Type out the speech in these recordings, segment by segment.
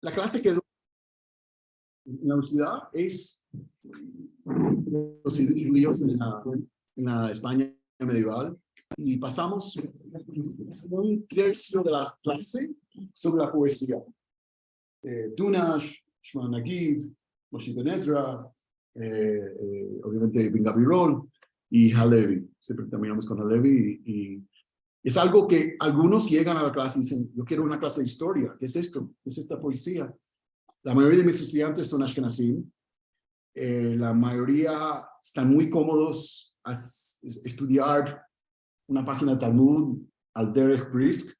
la clase que doy en la universidad es los judíos en la España medieval, y pasamos un tercio de la clase sobre la poesía. Dunash, Shmuel Nagid, Moshe Ben Ezra, obviamente Ben Gabirol y Halevi. Siempre terminamos con Halevi y es algo que algunos llegan a la clase y dicen, yo quiero una clase de historia. ¿Qué es esto? ¿Qué es esta poesía? La mayoría de mis estudiantes son Ashkenazim. La mayoría están muy cómodos a estudiar una página de Talmud, al Derech Brisk,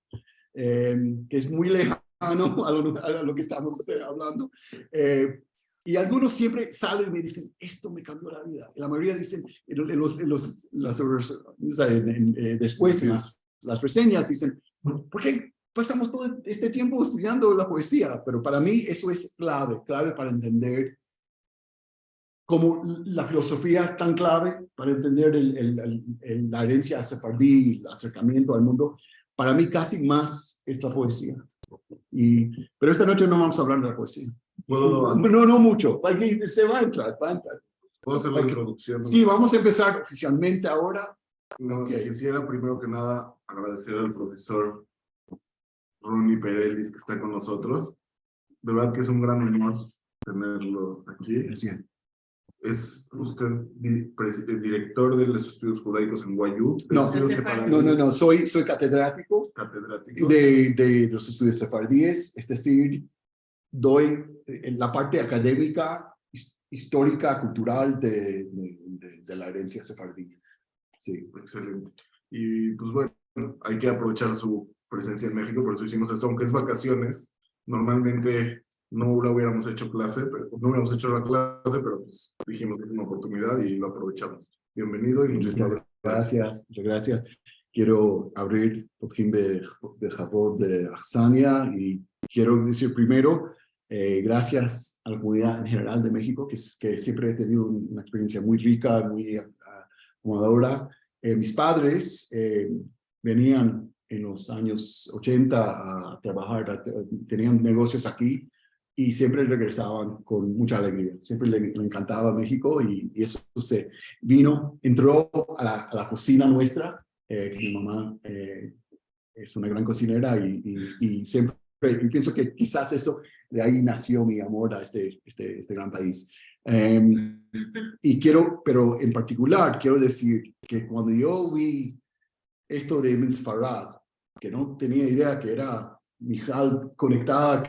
que es muy lejano a lo que estamos hablando. Y algunos siempre salen y me dicen, esto me cambió la vida. Y la mayoría dicen, después en las reseñas, dicen, ¿por qué pasamos todo este tiempo estudiando la poesía? Pero para mí eso es clave para entender cómo la filosofía es tan clave para entender la herencia sefardí, el acercamiento al mundo. Para mí casi más es la poesía. Pero esta noche no vamos a hablar de la poesía. No mucho. Se va a entrar. ¿Puedo hacer la introducción? Sí, vamos a empezar oficialmente ahora. No, okay. Quisiera primero que nada agradecer al profesor Ronnie Perelis que está con nosotros. De verdad que es un gran honor tenerlo aquí. Gracias. ¿Es usted director de los estudios judaicos en YU? No. Soy catedrático de los estudios sefardíes. Es decir, doy la parte académica, histórica, cultural de la herencia sefardí. Sí. Excelente. Y pues bueno, hay que aprovechar su presencia en México, por eso hicimos esto, aunque es vacaciones. Normalmente no lo hubiéramos hecho clase, pero no hubiéramos hecho la clase, pero pues dijimos que es una oportunidad y lo aprovechamos. Bienvenido y muchas gracias. Muchas gracias. Quiero abrir Potjim de Javot de Aksania y quiero decir primero, gracias a la comunidad en general de México, que siempre he tenido una experiencia muy rica, muy acomodadora. Mis padres venían en los años 80 a trabajar, tenían negocios aquí y siempre regresaban con mucha alegría. Siempre le encantaba México y eso entró a la cocina nuestra, que mi mamá es una gran cocinera y siempre pienso que quizás eso, de ahí nació mi amor a este gran país. Pero en particular quiero decir que cuando yo vi esto de Ibn Sfarad, que no tenía idea que era Mijal conectada,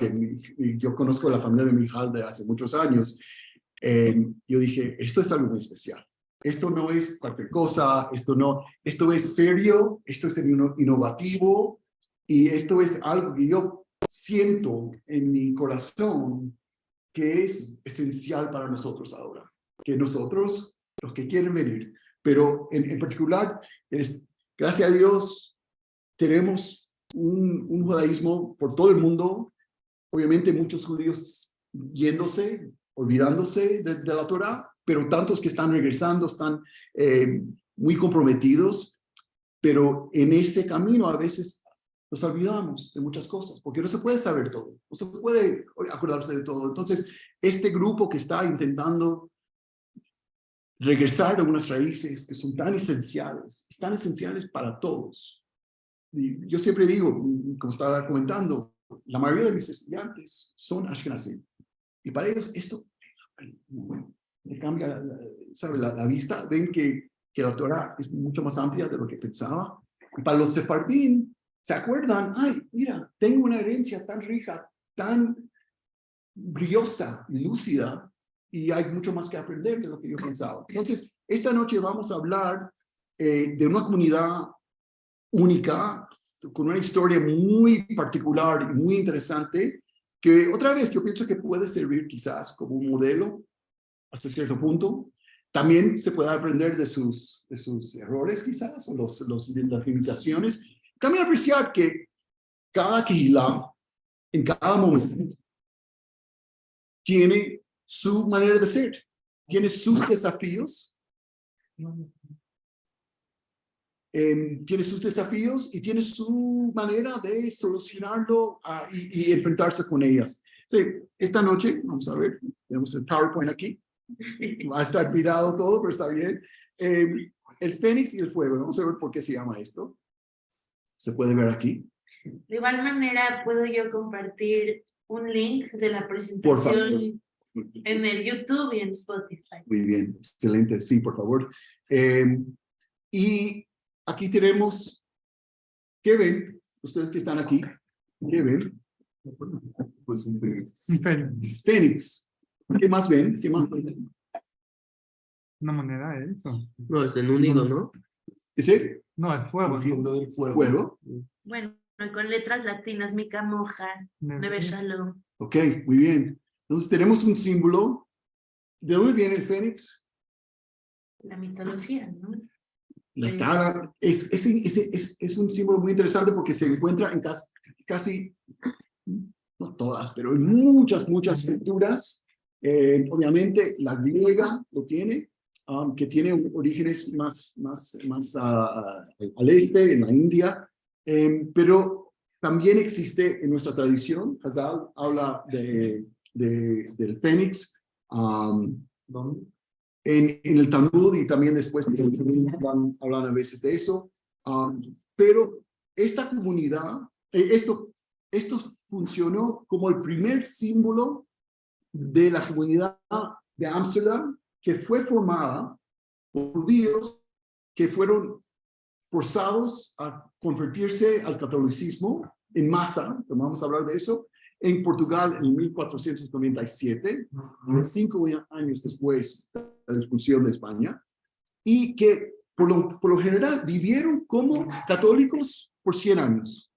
yo conozco la familia de Mijal de hace muchos años, yo dije, esto es algo muy especial. Esto no es cualquier cosa, esto es serio, esto es innovativo y esto es algo que yo siento en mi corazón que es esencial para nosotros ahora, que nosotros, los que quieren venir, pero en particular, gracias a Dios, tenemos un judaísmo por todo el mundo, obviamente muchos judíos yéndose, olvidándose de la Torá, pero tantos que están regresando, están muy comprometidos, pero en ese camino a veces nos olvidamos de muchas cosas, porque no se puede saber todo, no se puede acordarse de todo. Entonces, este grupo que está intentando regresar a unas raíces que son tan esenciales para todos. Y yo siempre digo, como estaba comentando, la mayoría de mis estudiantes son Ashkenazim. Y para ellos esto le cambia la vista. Ven que la Torah es mucho más amplia de lo que pensaba. Y para los sefardín, ¿se acuerdan? Ay, mira, tengo una herencia tan rica, tan brillosa, lúcida, y hay mucho más que aprender de lo que yo pensaba. Entonces, esta noche vamos a hablar de una comunidad única, con una historia muy particular y muy interesante, que otra vez yo pienso que puede servir quizás como un modelo hasta cierto punto. También se puede aprender de sus errores quizás, o las limitaciones. También apreciar que cada Kehilá, en cada momento, tiene su manera de ser, tiene sus desafíos, y tiene su manera de solucionarlo y enfrentarse con ellas. Sí, esta noche, vamos a ver, tenemos el PowerPoint aquí. Va a estar virado todo, pero está bien. El fénix y el fuego, vamos a ver por qué se llama esto. Se puede ver aquí. De igual manera, puedo yo compartir un link de la Por favor. presentación en el YouTube y en Spotify. Muy bien, excelente. Sí, por favor. Y aquí tenemos, ¿qué ven? Ustedes que están aquí, ¿qué ven? Pues un fénix. Un fénix. Fénix. ¿Qué más ven? ¿Qué más ven? Una moneda, eso. No, es en unido, ¿no? ¿Ese? No, es fuego. Surgiendo del fuego. Fuego. Bueno, con letras latinas, Mica Moja, Neve Shalom. Ok, muy bien. Entonces tenemos un símbolo. ¿De dónde viene el fénix? La mitología, ¿no? Es un símbolo muy interesante porque se encuentra en casi, no todas, pero en muchas culturas. Obviamente la griega lo tiene, que tiene orígenes más al este, en la India, pero también existe en nuestra tradición. Hazal habla del fénix. ¿Dónde? En el Talmud y también después hablan a veces de eso, pero esta comunidad, esto funcionó como el primer símbolo de la comunidad de Ámsterdam, que fue formada por judíos que fueron forzados a convertirse al catolicismo en masa, vamos a hablar de eso, en Portugal en 1497, 5 años después de la expulsión de España, y que por lo general vivieron como católicos por 100 años,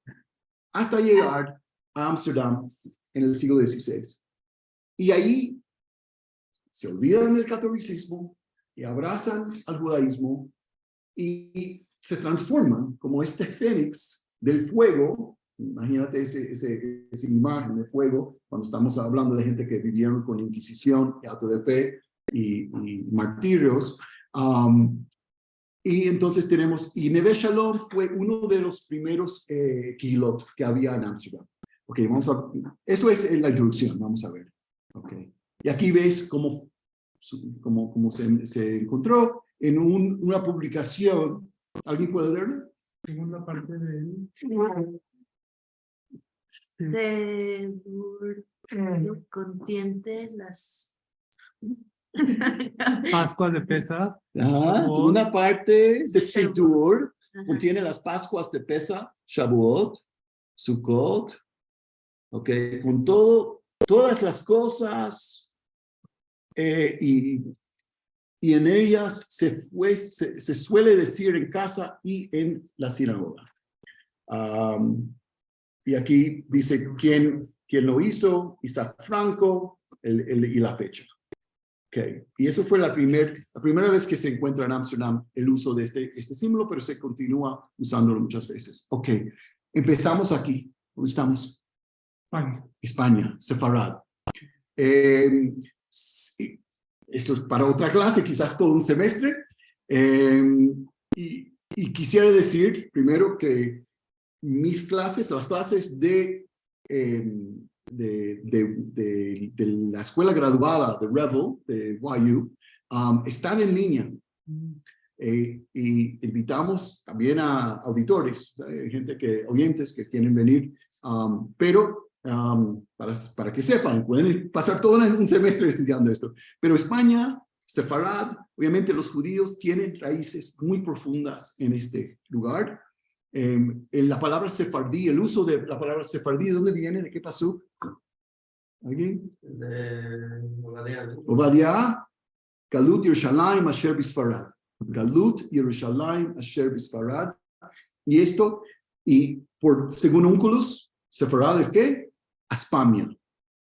hasta llegar a Ámsterdam en el siglo XVI. Y ahí se olvidan del catolicismo y abrazan al judaísmo y se transforman como este fénix del fuego. Imagínate esa imagen de fuego cuando estamos hablando de gente que vivieron con inquisición, acto de fe y martirios. Y entonces tenemos, y Neve Shalom fue uno de los primeros quilot que había en Ámsterdam. Ok, eso es la introducción, vamos a ver. Ok, y aquí ves cómo se encontró en una publicación. ¿Alguien puede leerlo? Segunda parte de Contiene las... Pascuas de Pesach. Una parte de Sidur contiene las Pascuas de Pesach, Shavuot, Sukkot, ok, con todas las cosas, y en ellas se suele decir en casa y en la sinagoga. Y aquí dice quién lo hizo, Isaac Franco, y la fecha. Okay. Y eso fue la primera vez que se encuentra en Ámsterdam el uso de este símbolo, pero se continúa usándolo muchas veces. Ok, empezamos aquí. ¿Dónde estamos? España, Sefarad. Sí, esto es para otra clase, quizás todo un semestre. Y quisiera decir primero que mis clases, las clases de la escuela graduada de Revel, de YU, están en línea. Y invitamos también a auditores, oyentes que quieren venir, pero para que sepan, pueden pasar todo un semestre estudiando esto. Pero España, Sefarad, obviamente los judíos tienen raíces muy profundas en este lugar. En la palabra sefardí, el uso de la palabra sefardí, ¿de dónde viene? ¿De qué pasó? ¿Alguien? De Obadiah. Obadiah, Galut Yerushalayim Asher Bisfarad. Galut Yerushalayim Asher Bisfarad. Y esto, según Onkelos, Sefarad es ¿qué? Aspamia.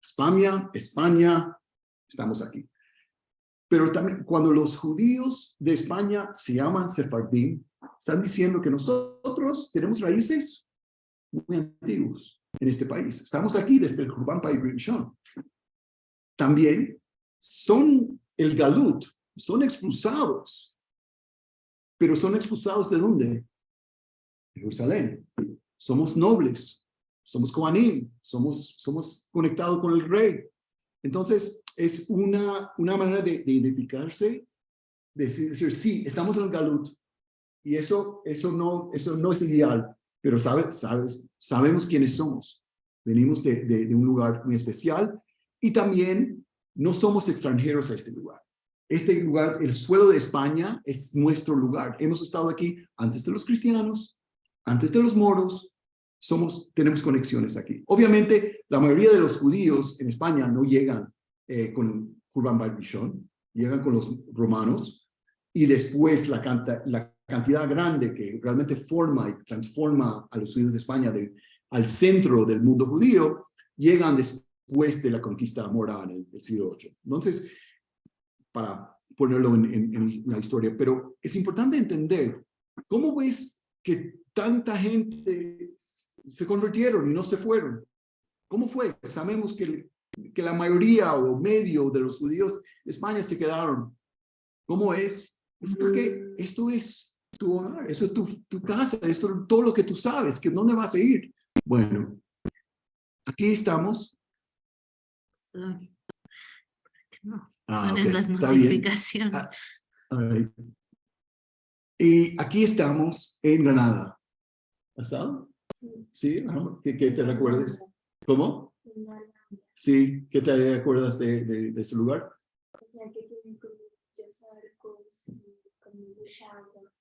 Aspamia, España, estamos aquí. Pero también cuando los judíos de España se llaman sefardim, están diciendo que nosotros tenemos raíces muy antiguas en este país. Estamos aquí desde el Kurban Pai Rishon. También son el Galut, son expulsados. Pero son expulsados ¿de dónde? De Jerusalén. Somos nobles, somos Kohanim, somos conectados con el rey. Entonces, es una manera de identificarse, de decir, sí, estamos en el Galut, y eso no es ideal, pero sabemos quiénes somos. Venimos de un lugar muy especial, y también no somos extranjeros a este lugar. Este lugar, el suelo de España, es nuestro lugar. Hemos estado aquí antes de los cristianos, antes de los moros, tenemos conexiones aquí. Obviamente, la mayoría de los judíos en España no llegan con Hurban Bar Bishon, llegan con los romanos, y después la cantidad grande que realmente forma y transforma a los judíos de España al centro del mundo judío, llegan después de la conquista mora en el siglo VIII. Entonces, para ponerlo en la historia, pero es importante entender cómo ves que tanta gente se convirtieron y no se fueron. ¿Cómo fue? Sabemos que la mayoría o medio de los judíos de España se quedaron. ¿Cómo es? Es porque esto es tu hogar, eso es tu casa, esto es todo lo que tú sabes, que ¿dónde vas a ir? Bueno, aquí estamos. No, Ah, ponen ok, las está bien. notificaciones. Right. Y aquí estamos en Granada. ¿Has estado? Sí, ¿no? ¿Que te recuerdes? ¿Cómo? Sí, ¿qué te acuerdas de ese lugar?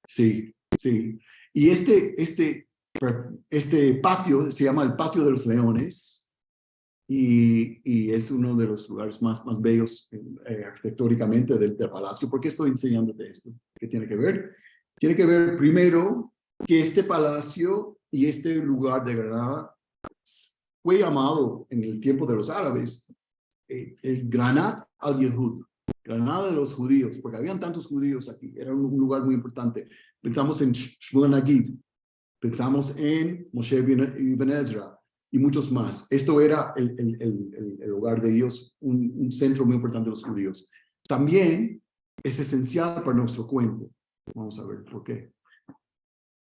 Sí, sí. Y este patio se llama el Patio de los Leones y es uno de los lugares más bellos arquitectónicamente del palacio. ¿Por qué estoy enseñándote esto? ¿Qué tiene que ver? Tiene que ver primero que este palacio y este lugar de Granada fue llamado en el tiempo de los árabes el Granat al-Yehud, Granada de los judíos, porque habían tantos judíos aquí, era un lugar muy importante. Pensamos en Shmuel Nagid, pensamos en Moshe Ibn Ezra y muchos más. Esto era el hogar de Dios, un centro muy importante de los judíos. También es esencial para nuestro cuento. Vamos a ver por qué.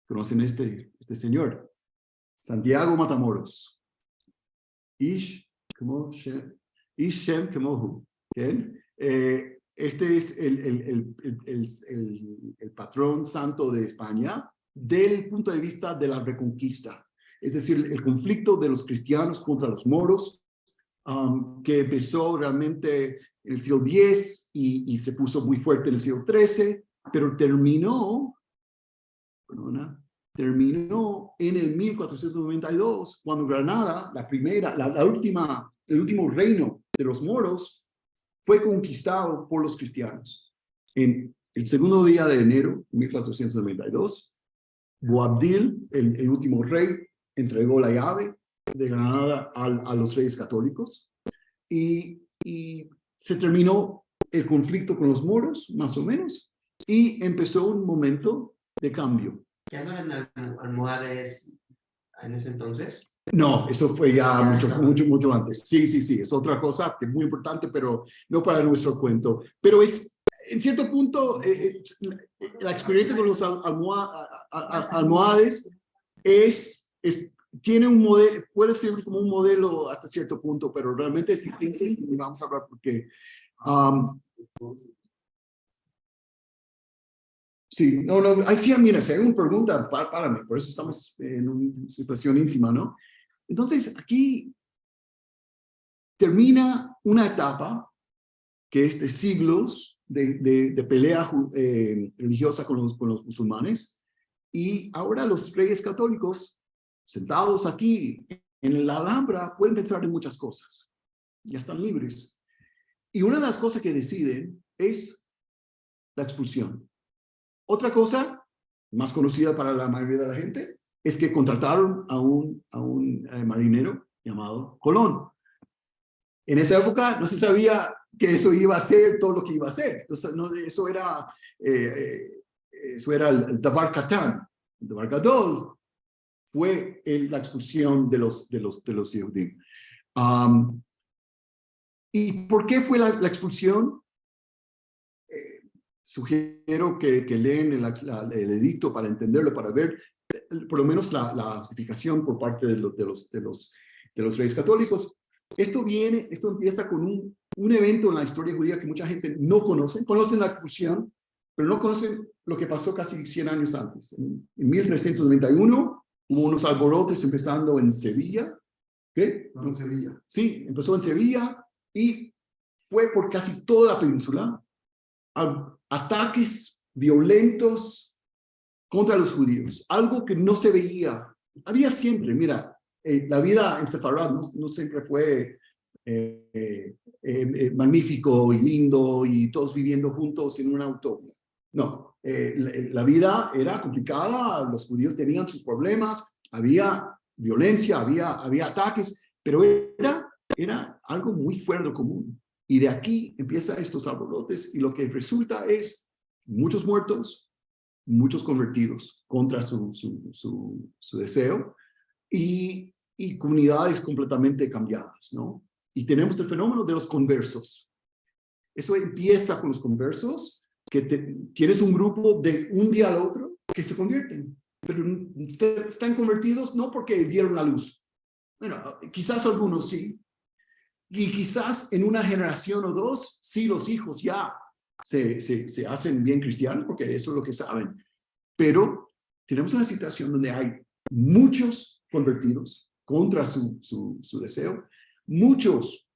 ¿Conocen este señor? Santiago Matamoros. Ish Shem Kemohu. Este es el patrón santo de España del punto de vista de la reconquista. Es decir, el conflicto de los cristianos contra los moros, que empezó realmente en el siglo X y se puso muy fuerte en el siglo XIII, pero terminó en el 1492, cuando Granada, el último reino de los moros, fue conquistado por los cristianos. En el segundo día de enero de 1492, Boabdil, el último rey, entregó la llave de Granada a los reyes católicos y se terminó el conflicto con los moros, más o menos, y empezó un momento de cambio. ¿Ya no eran almohades en ese entonces? No, eso fue ya mucho antes. Sí, es otra cosa que es muy importante, pero no para nuestro cuento. Pero es, en cierto punto, la experiencia con los almohades tiene un modelo, puede ser como un modelo hasta cierto punto, pero realmente es difícil y vamos a hablar por qué. Sí, mira, si hay una pregunta, párame, por eso estamos en una situación íntima, ¿no? Entonces, aquí termina una etapa que es de siglos de pelea religiosa con los musulmanes, y ahora los reyes católicos, sentados aquí en la Alhambra, pueden pensar en muchas cosas. Ya están libres. Y una de las cosas que deciden es la expulsión. Otra cosa, más conocida para la mayoría de la gente, es que contrataron a un marinero llamado Colón. En esa época no se sabía que eso iba a ser todo lo que iba a ser. Entonces, eso era el Davar Katan. El Davar Gadol fue la expulsión de los Yehudim. ¿Y por qué fue la expulsión? Sugiero que leen el edicto para entenderlo, para ver por lo menos la justificación por parte de los reyes católicos. Esto empieza con un evento en la historia judía que mucha gente no conoce. Conocen la expulsión, pero no conocen lo que pasó casi 100 años antes. En 1391 hubo unos alborotes empezando en Sevilla. ¿Qué? No, en Sevilla. Sí, empezó en Sevilla y fue por casi toda la península. Ataques violentos contra los judíos, algo que no se veía. Había siempre, mira, la vida en Sefarad no siempre fue magnífico y lindo y todos viviendo juntos en una utopía. No, la vida era complicada, los judíos tenían sus problemas, había violencia, había ataques, pero era algo muy fuera de lo común. Y de aquí empiezan estos alborotes y lo que resulta es muchos muertos, muchos convertidos contra su deseo y comunidades completamente cambiadas, ¿no? Y tenemos el fenómeno de los conversos. Eso empieza con los conversos, que tienes un grupo de un día al otro que se convierten, pero están convertidos no porque vieron la luz. Bueno, quizás algunos sí, y quizás en una generación o dos, sí, los hijos ya se hacen bien cristianos, porque eso es lo que saben. Pero tenemos una situación donde hay muchos convertidos contra su deseo, muchos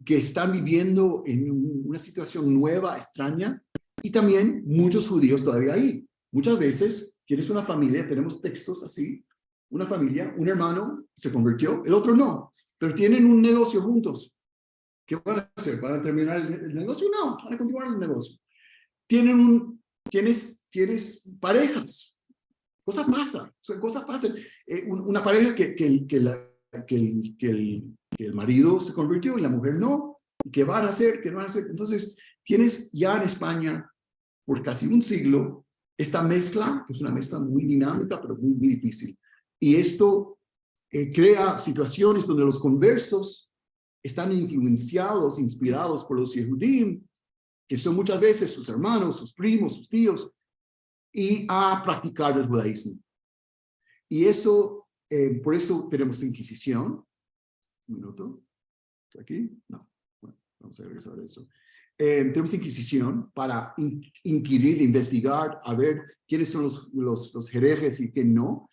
que están viviendo en una situación nueva, extraña, y también muchos judíos todavía ahí. Muchas veces tienes una familia, tenemos textos así, una familia, un hermano se convirtió, el otro no, pero tienen un negocio juntos. ¿Qué van a hacer? ¿Van a terminar el negocio? No, van a continuar el negocio. Tienes parejas. Cosas pasan. Una pareja que el marido se convirtió y la mujer no. ¿Qué van a hacer? ¿Qué no van a hacer? Entonces, tienes ya en España, por casi un siglo, esta mezcla, que es una mezcla muy dinámica, pero muy, muy difícil. Y esto crea situaciones donde los conversos están influenciados, inspirados por los Yehudim, que son muchas veces sus hermanos, sus primos, sus tíos, y a practicar el judaísmo. Y eso, por eso tenemos Inquisición. Un minuto. ¿Está aquí? No. Bueno, vamos a regresar a eso. Tenemos Inquisición para inquirir, investigar, a ver quiénes son los herejes y quién no.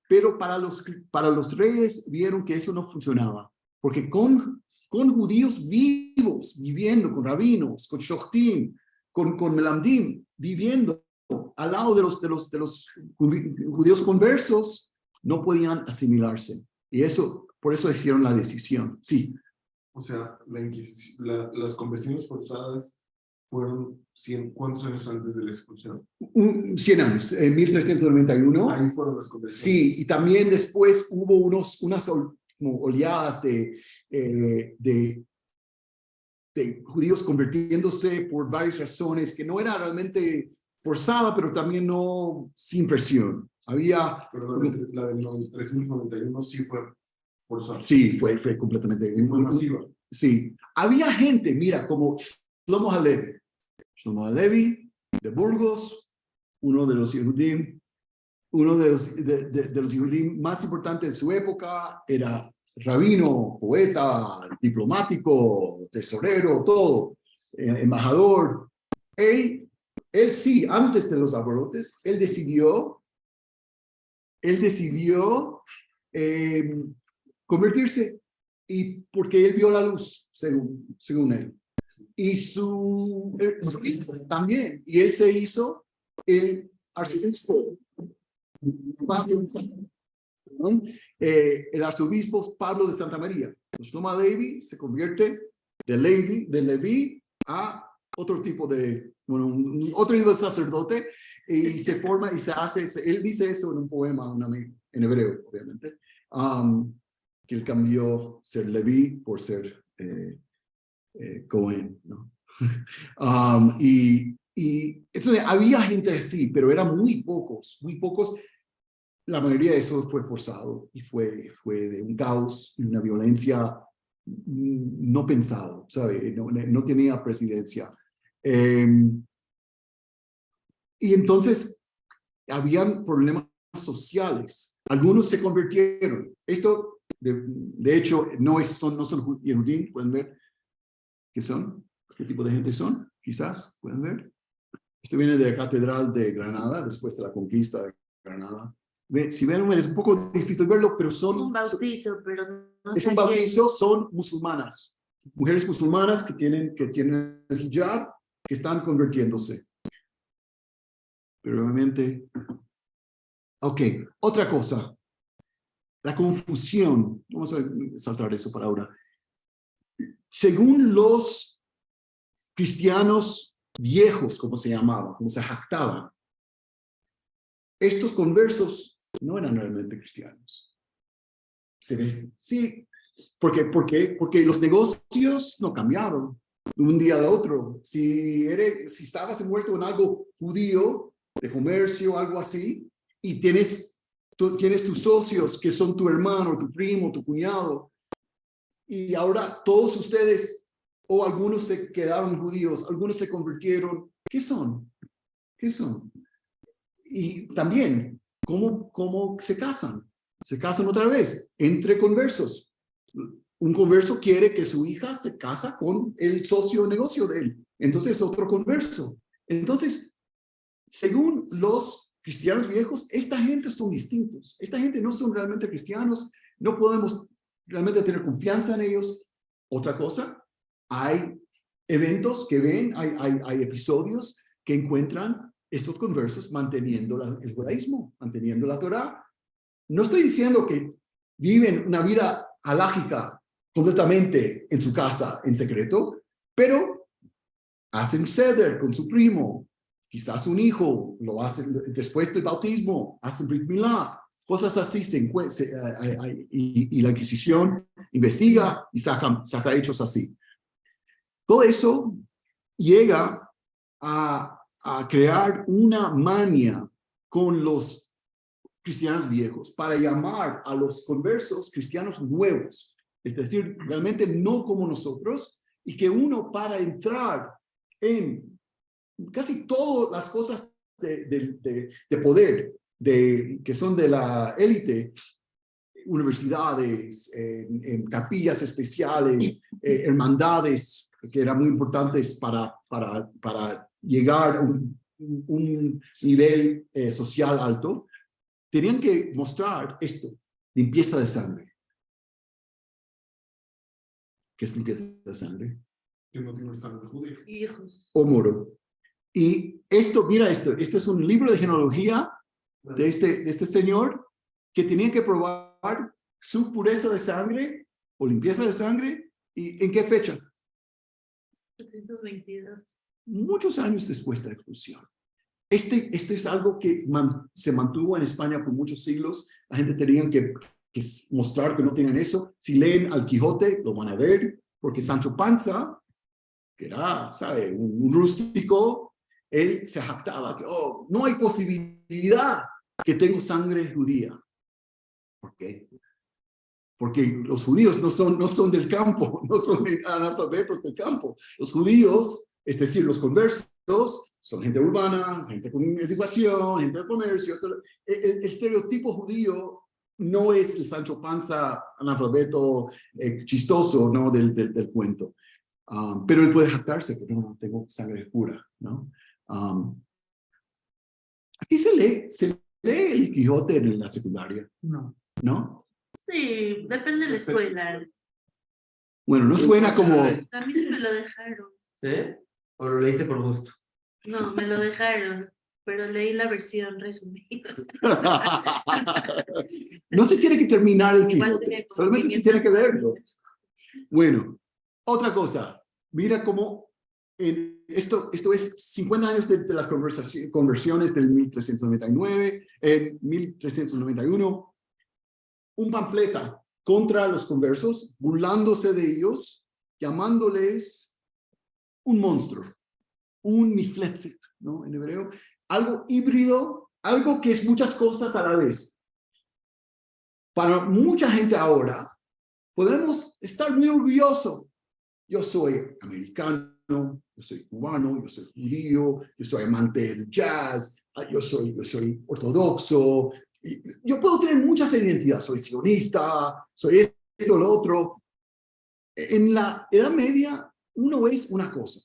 Pero para los reyes vieron que eso no funcionaba, porque con judíos vivos, viviendo con rabinos, con shochtim, con melamdim, viviendo al lado de los judíos conversos, no podían asimilarse. Y por eso hicieron la decisión. Sí. O sea, las conversiones forzadas fueron ¿cuántos años antes de la expulsión? 100 años, en 1391. Ahí fueron las conversiones. Sí, y también después hubo unas oleadas de judíos convirtiéndose por varias razones, que no era realmente forzada, pero también no sin presión. Pero la del 1391 sí fue forzada. Sí, fue completamente. Fue masiva. Sí. Había gente, mira, como Shlomo Halevi. Shlomo Halevi, de Burgos, uno de los Yehudim más importantes de su época, era rabino, poeta, diplomático, tesorero, todo, embajador. Él sí, antes de los alborotes, él decidió convertirse, y porque él vio la luz, según él. Y su hijo también, y él se hizo el arzobispo. El arzobispo Pablo de Santa María. Shlomo Levi se convierte de Levi a otro tipo de sacerdote, y se forma y se hace, él dice eso en un poema, en hebreo, obviamente, que él cambió ser Levi por ser Cohen, ¿no? Y entonces había gente así, pero eran muy pocos. La mayoría de eso fue forzado y fue de un caos y una violencia no pensado, ¿sabe? No tenía presidencia. Y entonces habían problemas sociales. Algunos se convirtieron. Esto, de hecho, no son Yehudim, pueden ver qué son, qué tipo de gente son, quizás, pueden ver. Esto viene de la Catedral de Granada, después de la conquista de Granada. Si ven, es un poco difícil verlo, pero son... Es un bautizo, pero no es sé un bautizo, son musulmanas. Mujeres musulmanas que tienen el hijab, que están convirtiéndose. Pero obviamente... Ok, otra cosa. La confusión. Vamos a saltar eso para ahora. Según los cristianos viejos, como se llamaban, como se jactaban, estos conversos no eran realmente cristianos. Sí, porque los negocios no cambiaron de un día al otro. Si estabas envuelto en algo judío, de comercio, algo así, y tienes tus socios que son tu hermano, tu primo, tu cuñado, y ahora todos ustedes, o algunos se quedaron judíos, algunos se convirtieron, ¿qué son? ¿Qué son? Y también, ¿cómo se casan? Se casan otra vez, entre conversos. Un converso quiere que su hija se casa con el socio de negocio de él. Entonces, otro converso. Entonces, según los cristianos viejos, esta gente son distintos. Esta gente no son realmente cristianos. No podemos realmente tener confianza en ellos. Otra cosa, hay eventos que ven, hay episodios que encuentran estos conversos manteniendo el judaísmo, manteniendo la Torá. No estoy diciendo que viven una vida halágica completamente en su casa, en secreto, pero hacen seder con su primo, quizás un hijo, lo hacen después del bautismo, hacen brit milá, cosas así, y la Inquisición investiga y saca hechos así. Todo eso llega a crear una mania con los cristianos viejos para llamar a los conversos cristianos nuevos, es decir, realmente no como nosotros, y que uno para entrar en casi todas las cosas de poder que son de la élite, universidades, en capillas especiales, hermandades que eran muy importantes para llegar a un nivel social alto, tenían que mostrar esto, limpieza de sangre. ¿Qué es limpieza de sangre? Que no tiene sangre judía. Hijos. O moro. Y esto, mira esto es un libro de genealogía de este señor que tenía que probar su pureza de sangre o limpieza de sangre. ¿Y en qué fecha? 722. Muchos años después de la expulsión. Este es algo que se mantuvo en España por muchos siglos. La gente tenía que mostrar que no tenían eso. Si leen al Quijote, lo van a ver, porque Sancho Panza, que era, ¿sabe?, un rústico, él se jactaba que, no hay posibilidad que tengo sangre judía. ¿Por qué? Porque los judíos no son del campo, no son analfabetos del campo. Los judíos, es decir, los conversos, son gente urbana, gente con educación, gente de comercio. El estereotipo judío no es el Sancho Panza analfabeto chistoso, ¿no?, del cuento. Pero él puede jactarse, pero no tengo sangre pura, ¿no? Aquí se lee el Quijote en la secundaria, No. ¿no? Sí, depende de la escuela. Bueno, no suena como... A mí sí me lo dejaron. ¿Sí? ¿O lo leíste por gusto? No, me lo dejaron, pero leí la versión resumida. No se tiene que terminar el Igual Quijote, tenía como solamente se 500 tiene que leerlo. páginas. Bueno, otra cosa, mira cómo esto es 50 años de las conversiones del 1399, en 1391, un panfleto contra los conversos, burlándose de ellos, llamándoles un monstruo, un mifletzit, ¿no?, en hebreo, algo híbrido, algo que es muchas cosas a la vez. Para mucha gente ahora, podemos estar muy orgullosos. Yo soy americano, yo soy cubano, yo soy judío, yo soy amante del jazz, yo soy ortodoxo. Yo puedo tener muchas identidades, soy sionista, soy esto, lo otro. En la Edad Media, uno es una cosa.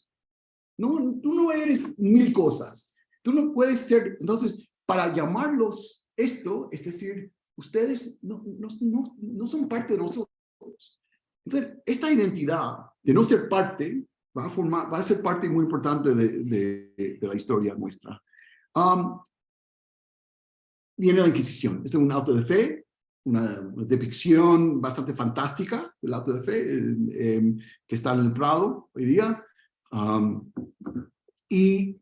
No, tú no eres 1000 cosas. Tú no puedes ser, entonces, para llamarlos esto, es decir, ustedes no son parte de nosotros. Entonces, esta identidad de no ser parte va a ser parte muy importante de la historia nuestra. Viene la Inquisición. Este es un auto de fe, una depicción bastante fantástica del auto de fe que está en el Prado hoy día. Y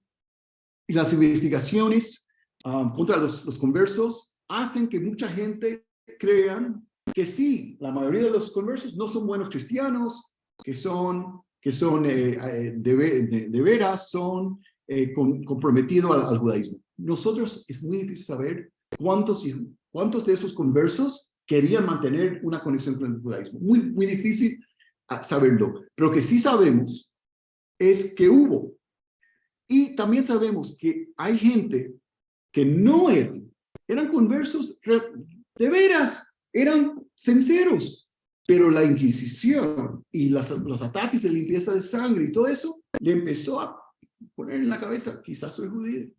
las investigaciones contra los conversos hacen que mucha gente crean que sí, la mayoría de los conversos no son buenos cristianos, que son de veras son comprometidos al judaísmo. Nosotros es muy difícil saber cuántos de esos conversos querían mantener una conexión con el judaísmo. Muy difícil saberlo. Pero que sí sabemos es que hubo. Y también sabemos que hay gente que no eran conversos de veras, eran sinceros, pero la Inquisición y los ataques de limpieza de sangre y todo eso le empezó a poner en la cabeza, quizás soy judío,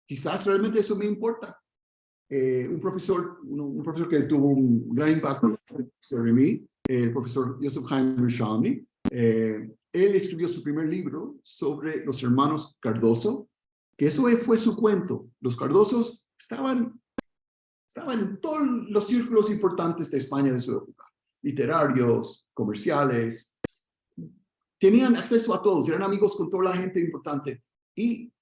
quizás realmente eso me importa. Un profesor que tuvo un gran impacto sobre mí, el profesor Joseph Haim Yerushalmi, él escribió su primer libro sobre los hermanos Cardoso, que eso fue su cuento. Los Cardosos estaban en todos los círculos importantes de España de su época, literarios, comerciales, tenían acceso a todos, eran amigos con toda la gente importante y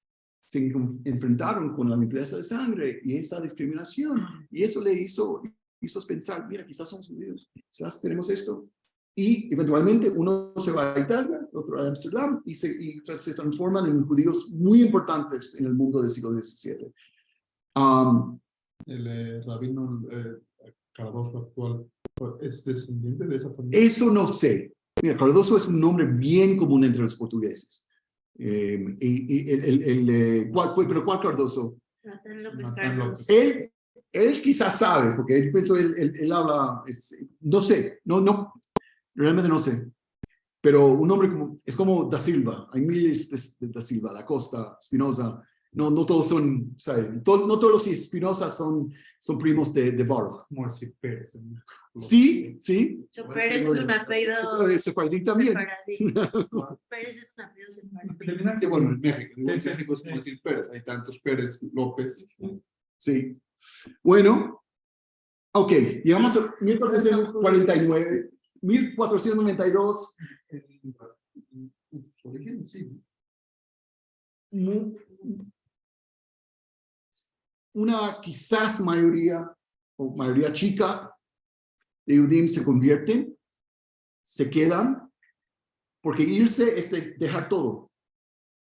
se enfrentaron con la limpieza de sangre y esa discriminación, y eso le hizo pensar, mira, quizás somos judíos, quizás tenemos esto. Y eventualmente uno se va a Italia, otro a Amsterdam, y se transforman en judíos muy importantes en el mundo del siglo XVII. El rabino Cardoso actual es descendiente de esa familia. Eso no sé. Mira, Cardoso es un nombre bien común entre los portugueses. ¿Cuál Cardoso? Natán López Natán Cardoso. Él quizás sabe, porque él habla, no sé, realmente no sé. Pero un nombre es como Da Silva, hay miles de Da Silva, Da Costa, Spinoza, no todos son, ¿sabes? No todos los Spinoza son primos de Baruch. Morsi Pérez. Sí. Yo Pérez es un apellido Sefardí también. sefaradí. Pérez es un apellido sefaradí. Sí, bueno, en México. En México es como decir Pérez. Hay tantos Pérez, López. Sí. Bueno, ok, llegamos a 1449, 1492. Su origen, sí. Una quizás mayoría chica de Yudim se convierten, se quedan, porque irse es dejar todo.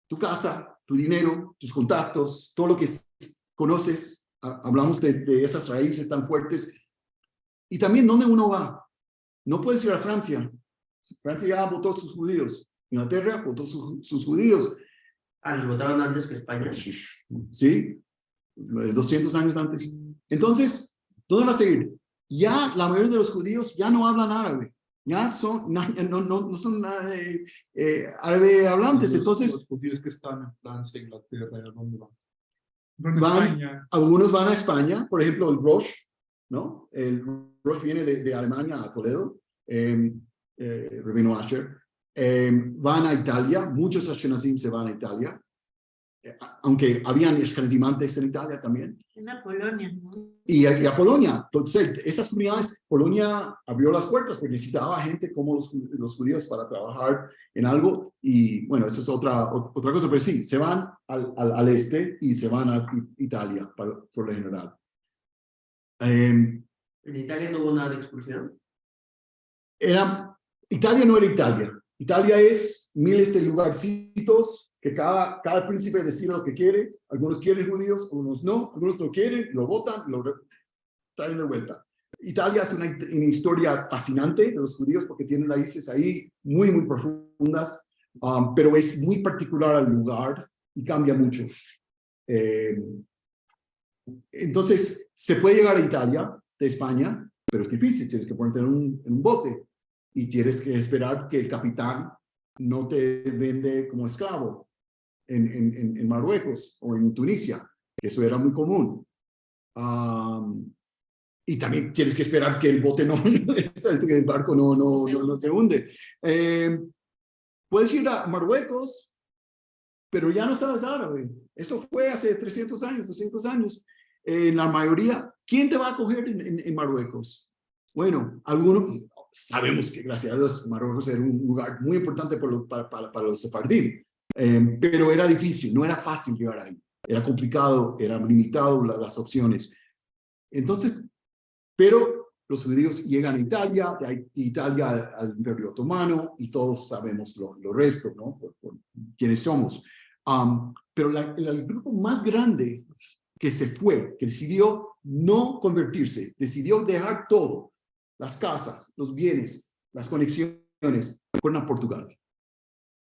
Tu casa, tu dinero, tus contactos, todo lo que conoces. Hablamos de esas raíces tan fuertes. Y también, ¿dónde uno va? No puedes ir a Francia. Francia ya votó sus judíos. Inglaterra votó sus judíos. Los votaron antes que España. Sí, 200 años antes. Entonces, ¿dónde vas a ir? Ya la mayoría de los judíos ya no hablan árabe. Ya no son árabe hablantes. Entonces, los judíos que están en Francia, Inglaterra, ¿a dónde van? Algunos van a España, por ejemplo, el Rosh, ¿no? El Rosh viene de Alemania a Toledo, Rabino Asher. Van a Italia, muchos Ashkenazim se van a Italia, aunque habían Ashkenazim antes en Italia también. En la Polonia, ¿no? Y a Polonia. Entonces, esas comunidades, Polonia abrió las puertas porque necesitaba gente como los judíos para trabajar en algo. Y bueno, eso es otra cosa, pero sí, se van al este y se van a Italia por lo general. ¿En Italia no hubo nada de expulsión? Italia no era Italia. Italia es miles de lugarcitos que cada príncipe decide lo que quiere. Algunos quieren judíos, algunos no. Algunos lo quieren, lo votan, lo traen de vuelta. Italia es una historia fascinante de los judíos porque tienen raíces ahí muy profundas. pero es muy particular al lugar y cambia mucho. Entonces, se puede llegar a Italia, de España, pero es difícil, tienes que ponerte en un bote y tienes que esperar que el capitán no te vende como esclavo en Marruecos o en Tunisia, que eso era muy común. Y también tienes que esperar que el bote no, que el barco no se hunde. Puedes ir a Marruecos, pero ya no sabes árabe. Eso fue hace 300 años, 200 años. En la mayoría, ¿quién te va a acoger en Marruecos? Bueno, algunos sabemos que, gracias a Dios, Marruecos era un lugar muy importante para los sefardí, pero era difícil, no era fácil llegar ahí. Era complicado, era limitado las opciones. Entonces, pero los judíos llegan a Italia, de Italia al Imperio Otomano, y todos sabemos lo resto, ¿no? Por quiénes somos. Pero el grupo más grande que se fue, que decidió no convertirse, decidió dejar todo, las casas, los bienes, las conexiones, fueron a Portugal.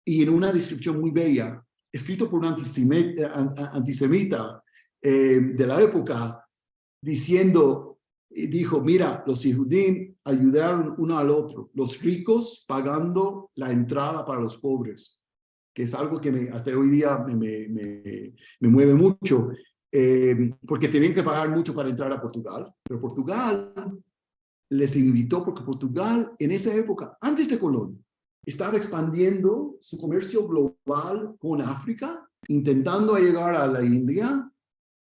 Y en una descripción muy bella, escrito por un antisemita de la época, dijo, mira, los Yehudim ayudaron uno al otro, los ricos pagando la entrada para los pobres, que es algo que hasta hoy día me mueve mucho, porque tenían que pagar mucho para entrar a Portugal, pero Portugal les invitó, porque Portugal en esa época, antes de Colón, estaba expandiendo su comercio global con África, intentando llegar a la India,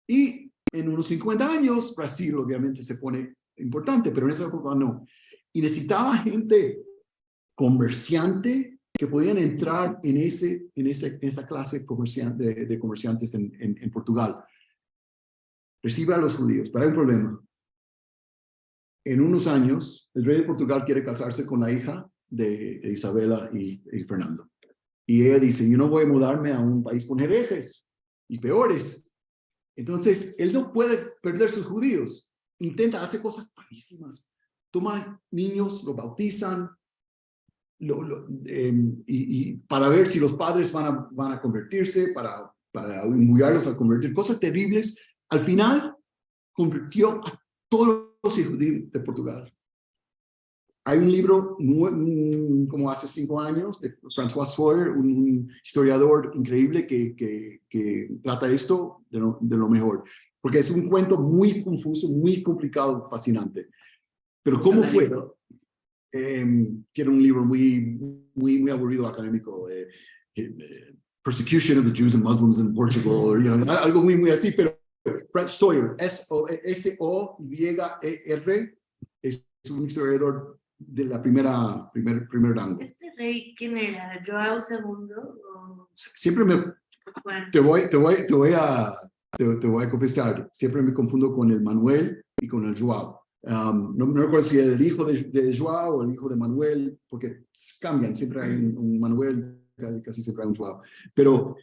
y en unos 50 años, Brasil obviamente se pone importante, pero en esa época no. Y necesitaba gente comerciante que podían entrar en esa clase de comerciantes en Portugal. Recibe a los judíos, pero hay un problema. En unos años, el rey de Portugal quiere casarse con la hija de Isabela y Fernando. Y ella dice, yo no voy a mudarme a un país con herejes y peores. Entonces, él no puede perder sus judíos. Intenta, hace cosas parísimas. Toma niños, los bautizan, y para ver si los padres van a convertirse, para imbuyarlos a convertir. Cosas terribles. Al final, convirtió a todos los judíos de Portugal. Hay un libro como hace 5 años de François Sawyer, un historiador increíble que trata esto de lo mejor, porque es un cuento muy confuso, muy complicado, fascinante. Pero ¿cómo fue? Que era un libro muy aburrido académico, Persecution of the Jews and Muslims in Portugal, algo muy así, pero François Sawyer, S-O-Y-E-R, es un historiador de la primer rango. ¿Este rey quién era? ¿Joao II? O... Siempre te voy a confesar, siempre me confundo con el Manuel y con el Joao. No recuerdo si es el hijo de Joao o el hijo de Manuel, porque cambian, siempre hay un Manuel, casi siempre hay un Joao. Pero,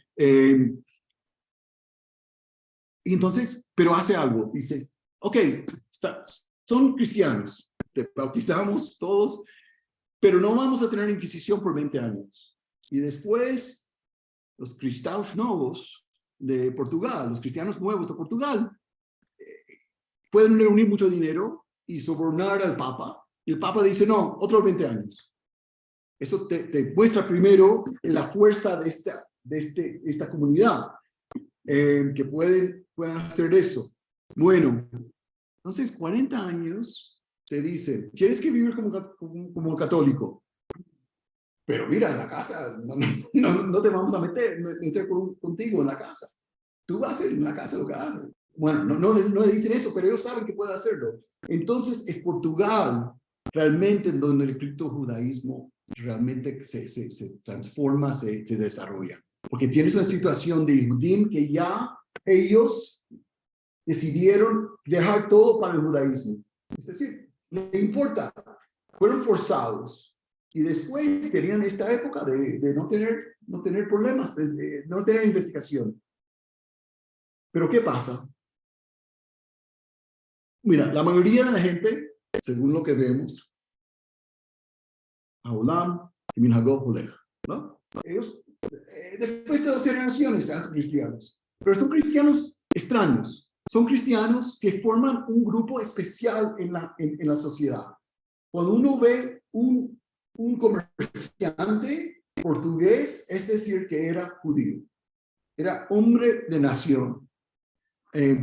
y entonces, pero hace algo, dice, ok, son cristianos, te bautizamos todos, pero no vamos a tener inquisición por 20 años. Y después, los cristianos nuevos de Portugal, los cristianos nuevos de Portugal, pueden reunir mucho dinero y sobornar al Papa. Y el Papa dice, no, otros 20 años. Eso te muestra primero la fuerza de esta comunidad, que pueden hacer eso. Bueno, entonces 40 años te dicen, tienes que vivir como católico. Pero mira, en la casa, no te vamos a meter contigo en la casa. Tú vas a hacer en la casa lo que haces. Bueno, no le dicen eso, pero ellos saben que pueden hacerlo. Entonces, es Portugal realmente en donde el criptojudaísmo realmente se transforma, se desarrolla. Porque tienes una situación de Yehudim que ya ellos decidieron dejar todo para el judaísmo. Es decir, no importa, fueron forzados. Y después tenían esta época de no tener problemas, de no tener investigación. Pero ¿qué pasa? Mira, la mayoría de la gente, según lo que vemos, Haolam y Minhagot Holech, ¿no? Ellos, después de 2 generaciones, se hacen cristianos. Pero son cristianos extraños. Son cristianos que forman un grupo especial en la sociedad. Cuando uno ve un comerciante portugués, es decir, que era judío. Era hombre de nación.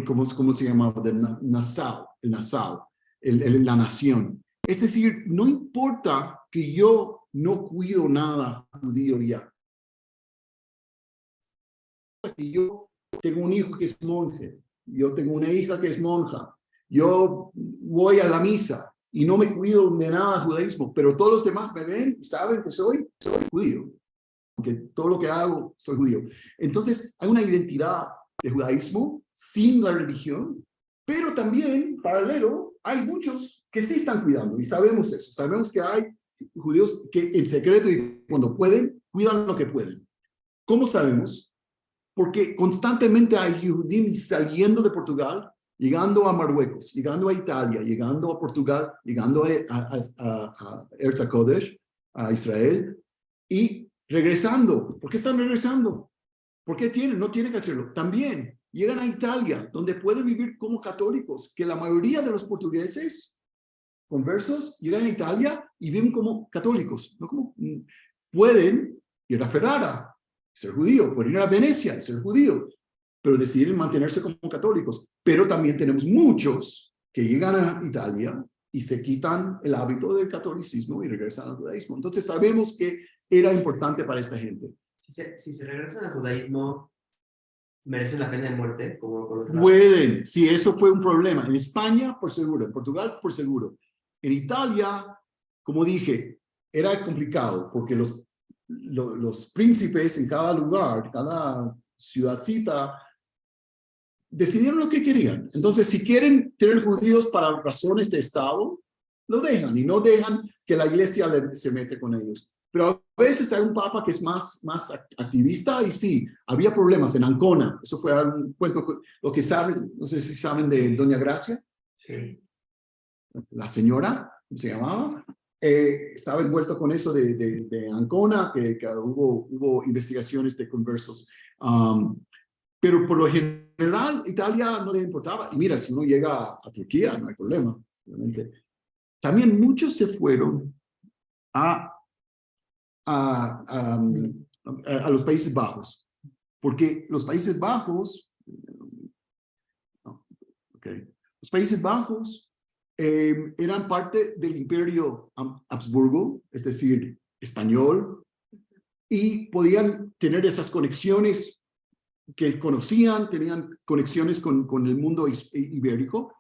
¿Cómo se llamaba? De Nassau, la nación. Es decir, no importa que yo no cuido nada judío ya. Que yo tengo un hijo que es monje, yo tengo una hija que es monja, yo voy a la misa y no me cuido de nada judaísmo, pero todos los demás me ven y saben que soy judío. Que todo lo que hago, soy judío. Entonces, hay una identidad de judaísmo sin la religión, pero también, paralelo, hay muchos que sí están cuidando, y sabemos eso. Sabemos que hay judíos que en secreto y cuando pueden, cuidan lo que pueden. ¿Cómo sabemos? Porque constantemente hay judíos saliendo de Portugal, llegando a Marruecos, llegando a Italia, llegando a Portugal, llegando a Eretz HaKodesh, a Israel, y regresando. ¿Por qué están regresando? ¿Por qué no tienen que hacerlo? También llegan a Italia, donde pueden vivir como católicos, que la mayoría de los portugueses conversos llegan a Italia y viven como católicos. No como, pueden ir a Ferrara, ser judío, pueden ir a Venecia, ser judío, pero deciden mantenerse como católicos. Pero también tenemos muchos que llegan a Italia y se quitan el hábito del catolicismo y regresan al judaísmo. Entonces sabemos que era importante para esta gente. Si se regresan al judaísmo, ¿merecen la pena de muerte? Pueden, si eso fue un problema. En España, por seguro. En Portugal, por seguro. En Italia, como dije, era complicado porque los príncipes en cada lugar, cada ciudadcita, decidieron lo que querían. Entonces, si quieren tener judíos para razones de Estado, lo dejan y no dejan que la iglesia se mete con ellos. Pero a veces hay un papa que es más activista y sí, había problemas en Ancona. Eso fue un cuento, lo que saben, no sé si saben de Doña Gracia. Sí. La señora, ¿cómo se llamaba? Estaba envuelto con eso de Ancona, que hubo investigaciones de conversos. Pero por lo general, Italia no le importaba. Y mira, si uno llega a Turquía, no hay problema, obviamente. También muchos se fueron a los Países Bajos, porque los Países Bajos, los Países Bajos eran parte del Imperio Habsburgo, es decir, español, y podían tener esas conexiones que conocían, tenían conexiones con el mundo ibérico,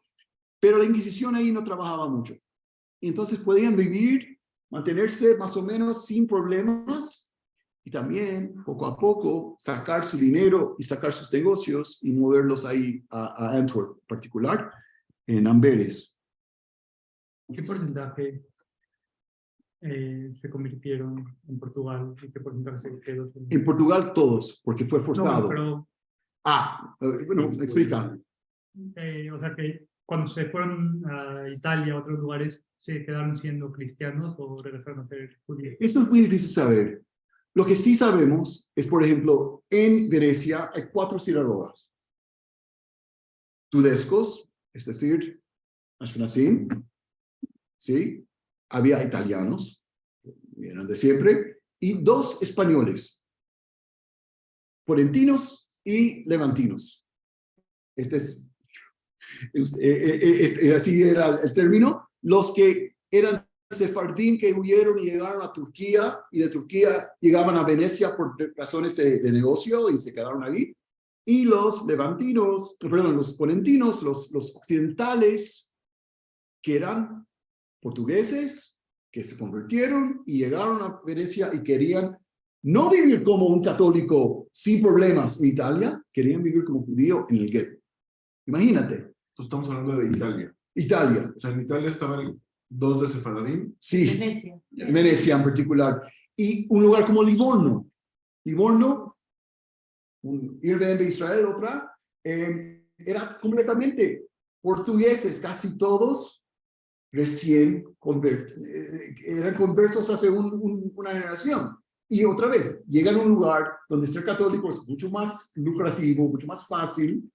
pero la Inquisición ahí no trabajaba mucho. Y entonces podían vivir, mantenerse más o menos sin problemas y también poco a poco sacar su dinero y sacar sus negocios y moverlos ahí a Antwerp en particular, en Amberes. ¿Qué porcentaje se convirtieron en Portugal y qué porcentaje se quedó? En Portugal todos, porque fue forzado. No, pero, bueno, explica. O sea que cuando se fueron a Italia, a otros lugares, ¿se quedaron siendo cristianos o regresaron a ser judíos? Eso es muy difícil saber. Lo que sí sabemos es, por ejemplo, en Grecia hay 4 sinagogas. Tudescos, es decir, Ashkenazim, ¿sí? Había italianos, eran de siempre, y 2 españoles, florentinos y levantinos. Así era el término. Los que eran sefardín que huyeron y llegaron a Turquía, y de Turquía llegaban a Venecia por razones de negocio y se quedaron allí. Y los levantinos, perdón, los ponentinos, los occidentales, que eran portugueses, que se convirtieron y llegaron a Venecia y querían no vivir como un católico sin problemas en Italia, querían vivir como judío en el gueto. Imagínate. Entonces estamos hablando de Italia. Italia. O sea, en Italia estaban 2 de Sefaradín. Sí. Venecia. Venecia en particular. Y un lugar como Livorno. Livorno, Irvine de Israel, otra, era completamente portugueses, casi todos recién convertidos. Eran conversos hace una generación. Y otra vez, llegan a un lugar donde ser católico es mucho más lucrativo, mucho más fácil,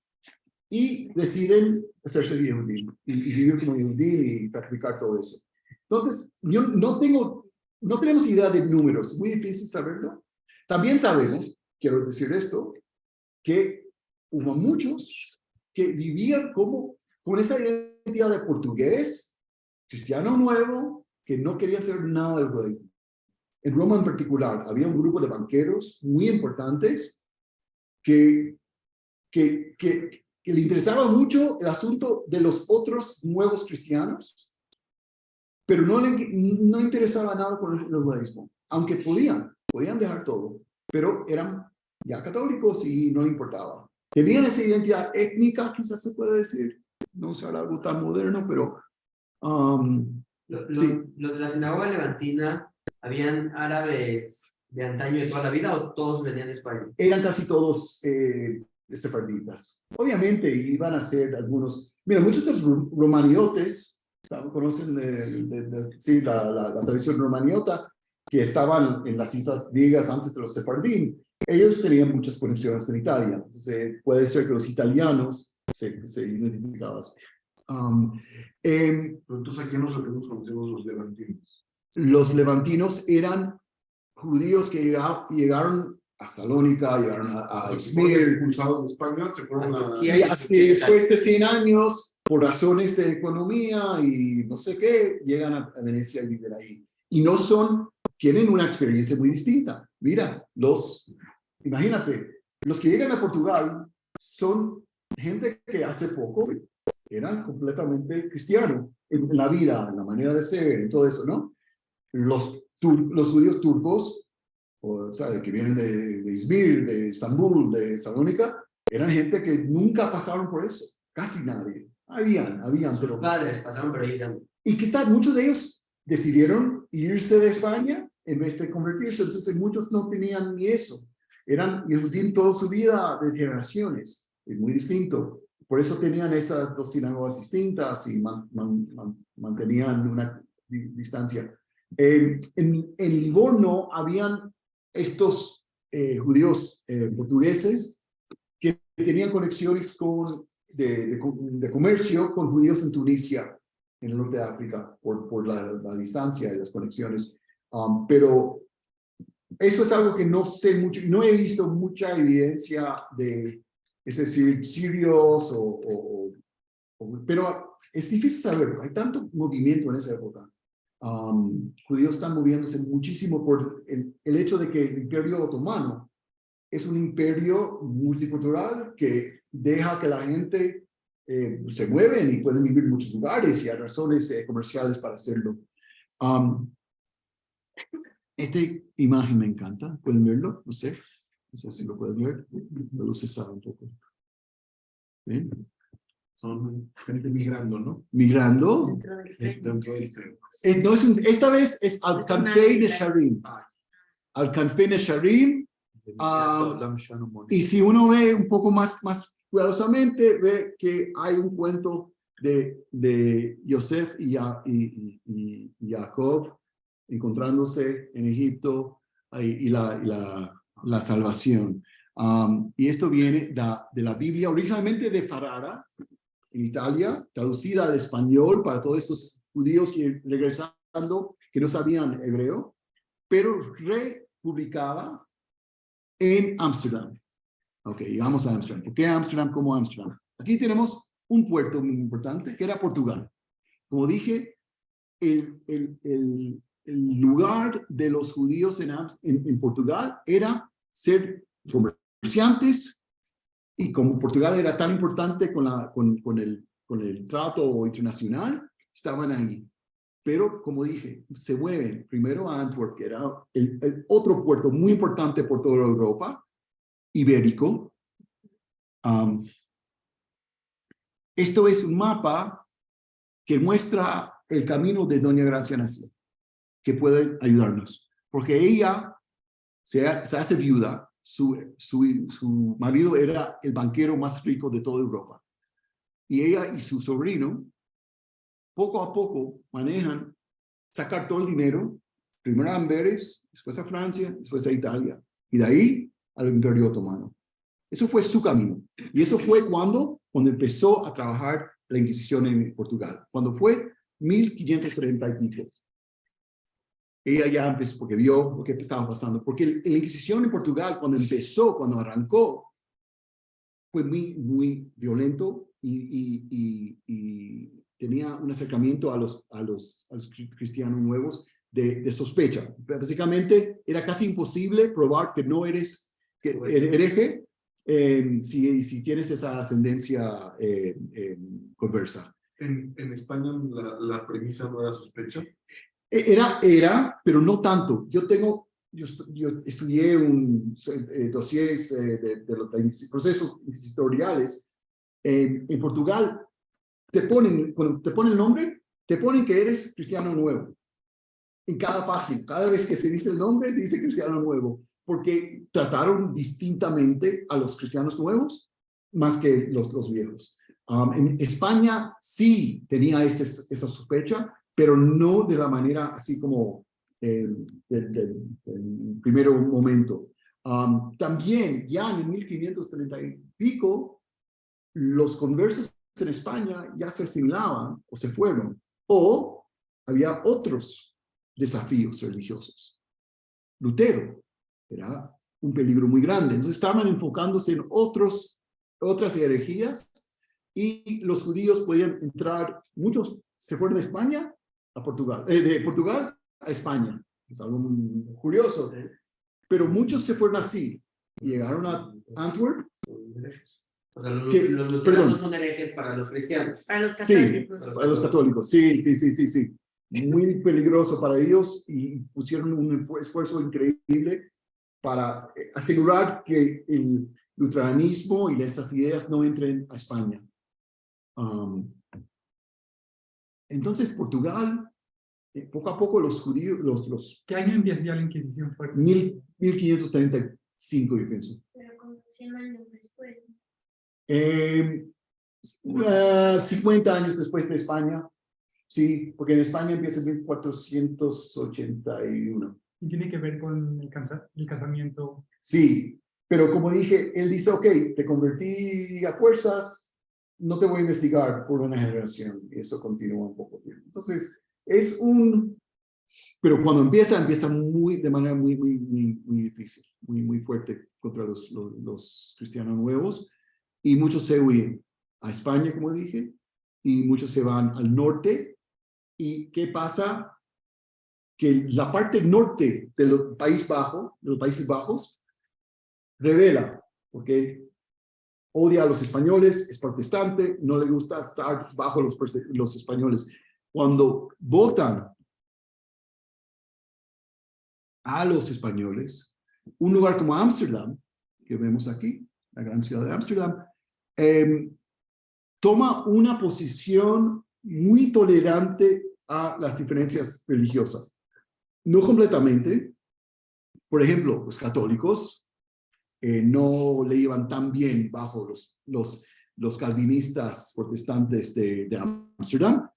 y deciden hacerse yehudí y vivir como yehudí y practicar todo eso. Entonces, yo no tenemos idea de números, es muy difícil saberlo. También sabemos, quiero decir esto, que hubo muchos que vivían con esa identidad de portugués, cristiano nuevo, que no querían hacer nada del judaísmo. En Roma en particular, había un grupo de banqueros muy importantes que le interesaba mucho el asunto de los otros nuevos cristianos, pero no interesaba nada con el judaísmo, aunque podían dejar todo, pero eran ya católicos y no le importaba. Tenían esa identidad étnica, quizás se puede decir, no usar algo tan moderno, pero sí. ¿Los de la sinagoga levantina habían árabes de antaño de toda la vida o todos venían de España? Eran casi todos sefarditas. Obviamente iban a ser algunos, mira, muchos de los romaniotes, conocen sí, la tradición romaniota, que estaban en las islas griegas antes de los sefardín. Ellos tenían muchas conexiones con Italia. Entonces, puede ser que los italianos se identificaban. Entonces, ¿a quién nos conocemos los levantinos? Los levantinos eran judíos que llegaron a Salónica, llegaron a Izmir. Expulsados de España, se fueron a... Y después de 100 años, por razones de economía y no sé qué, llegan a Venecia y viven ahí. Y tienen una experiencia muy distinta. Mira, imagínate, los que llegan a Portugal son gente que hace poco eran completamente cristianos en la vida, en la manera de ser, en todo eso, ¿no? Los judíos turcos, o sea, que vienen de Izmir, de Estambul, de Salónica, eran gente que nunca pasaron por eso, casi nadie. Habían, Sus padres pasaron por ahí. y quizás muchos de ellos decidieron irse de España en vez de convertirse, entonces muchos no tenían ni eso. Eran judíos toda su vida de generaciones, es muy distinto. Por eso tenían esas dos sinagogas distintas y mantenían una distancia. En Livorno habían estos judíos portugueses que tenían conexiones de comercio con judíos en Tunisia, en el norte de África, por la distancia y las conexiones. Pero eso es algo que no sé mucho, no he visto mucha evidencia de, es decir, sirios pero es difícil saber, hay tanto movimiento en esa época. Judíos están moviéndose muchísimo por el hecho de que el Imperio Otomano es un imperio multicultural que deja que la gente se mueven y pueden vivir en muchos lugares y hay razones comerciales para hacerlo. Esta imagen me encanta, ¿pueden verlo? No sé si lo pueden ver, la luz está un poco. ¿Bien? Son gente migrando, ¿no? Migrando. Dentro del Esta vez es Al-Kanfei Nesharim. Al-Kanfei Nesharim. Y si uno ve un poco más cuidadosamente, ve que hay un cuento de Yosef y Jacob encontrándose en Egipto y la salvación. Y esto viene de la Biblia, originalmente de Ferrara, en Italia, traducida al español para todos estos judíos que regresando, que no sabían hebreo, pero republicada en Ámsterdam. Ok, llegamos a Ámsterdam. ¿Por qué Ámsterdam como Ámsterdam? Aquí tenemos un puerto muy importante que era Portugal. Como dije, el lugar de los judíos en Portugal era ser comerciantes, y como Portugal era tan importante con el trato internacional, estaban ahí. Pero, como dije, se mueven primero a Antwerp, que era el otro puerto muy importante por toda Europa, ibérico. Esto es un mapa que muestra el camino de Doña Gracia Nació, que puede ayudarnos, porque ella se hace viuda. Su marido era el banquero más rico de toda Europa. Y ella y su sobrino, poco a poco, manejan sacar todo el dinero primero a Amberes, después a Francia, después a Italia, y de ahí al Imperio Otomano. Eso fue su camino. Y eso fue cuando empezó a trabajar la Inquisición en Portugal, cuando fue 1530 y pico. Ella ya empezó, porque vio lo que estaba pasando, porque la Inquisición en Portugal, cuando arrancó, fue muy violento y tenía un acercamiento a los cristianos nuevos de sospecha. Básicamente, era casi imposible probar que no eres hereje si tienes esa ascendencia conversa. En España la premisa no era sospecha. Era, pero no tanto. Yo estudié dossiers de los procesos inquisitoriales. En Portugal, cuando te ponen el nombre, te ponen que eres cristiano nuevo. En cada página, cada vez que se dice el nombre, se dice cristiano nuevo, porque trataron distintamente a los cristianos nuevos más que los viejos. En España sí tenía esa sospecha, pero no de la manera así como del primer momento. También ya en 1530 y pico, los conversos en España ya se asimilaban o se fueron, o había otros desafíos religiosos. Lutero era un peligro muy grande, entonces estaban enfocándose en otras herejías, y los judíos podían entrar, muchos se fueron de España a Portugal, de Portugal a España, es algo muy curioso, pero muchos se fueron así, llegaron a Antwerp. O sea, los luteranos son herejes para los cristianos. Para los católicos. Sí, para los católicos, sí. Muy peligroso para ellos, y pusieron un esfuerzo increíble para asegurar que el luteranismo y esas ideas no entren a España. Entonces, Portugal, poco a poco los judíos, ¿Qué año empieza ya la Inquisición fuerte? 1535, yo pienso. Pero como 100 años después. 50 años después de España, sí, porque en España empieza en 1481. Y tiene que ver con el casamiento. Sí, pero como dije, él dice, ok, te convertí a fuerzas, no te voy a investigar por una generación, y eso continúa un poco tiempo. Entonces, pero cuando empieza de manera muy difícil, muy fuerte contra los cristianos nuevos, y muchos se huyen a España, como dije, y muchos se van al norte. ¿Y qué pasa? Que la parte norte de los Países Bajos, rebela, porque odia a los españoles, es protestante, no le gusta estar bajo los españoles. Cuando votan a los españoles, un lugar como Ámsterdam, que vemos aquí, la gran ciudad de Ámsterdam, toma una posición muy tolerante a las diferencias religiosas. No completamente. Por ejemplo, los católicos no le iban tan bien bajo los calvinistas protestantes de Ámsterdam,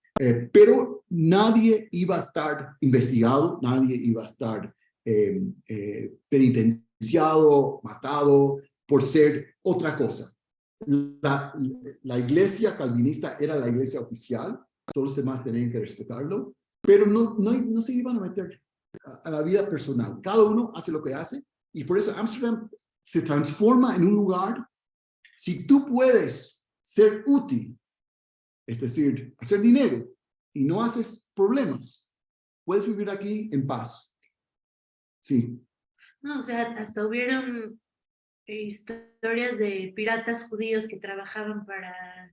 pero nadie iba a estar investigado, nadie iba a estar penitenciado, matado por ser otra cosa. La iglesia calvinista era la iglesia oficial, todos los demás tenían que respetarlo, pero no se iban a meter a la vida personal. Cada uno hace lo que hace, y por eso Ámsterdam se transforma en un lugar, si tú puedes ser útil, es decir, hacer dinero y no haces problemas, puedes vivir aquí en paz. Sí. No, o sea, hasta hubieron historias de piratas judíos que trabajaban para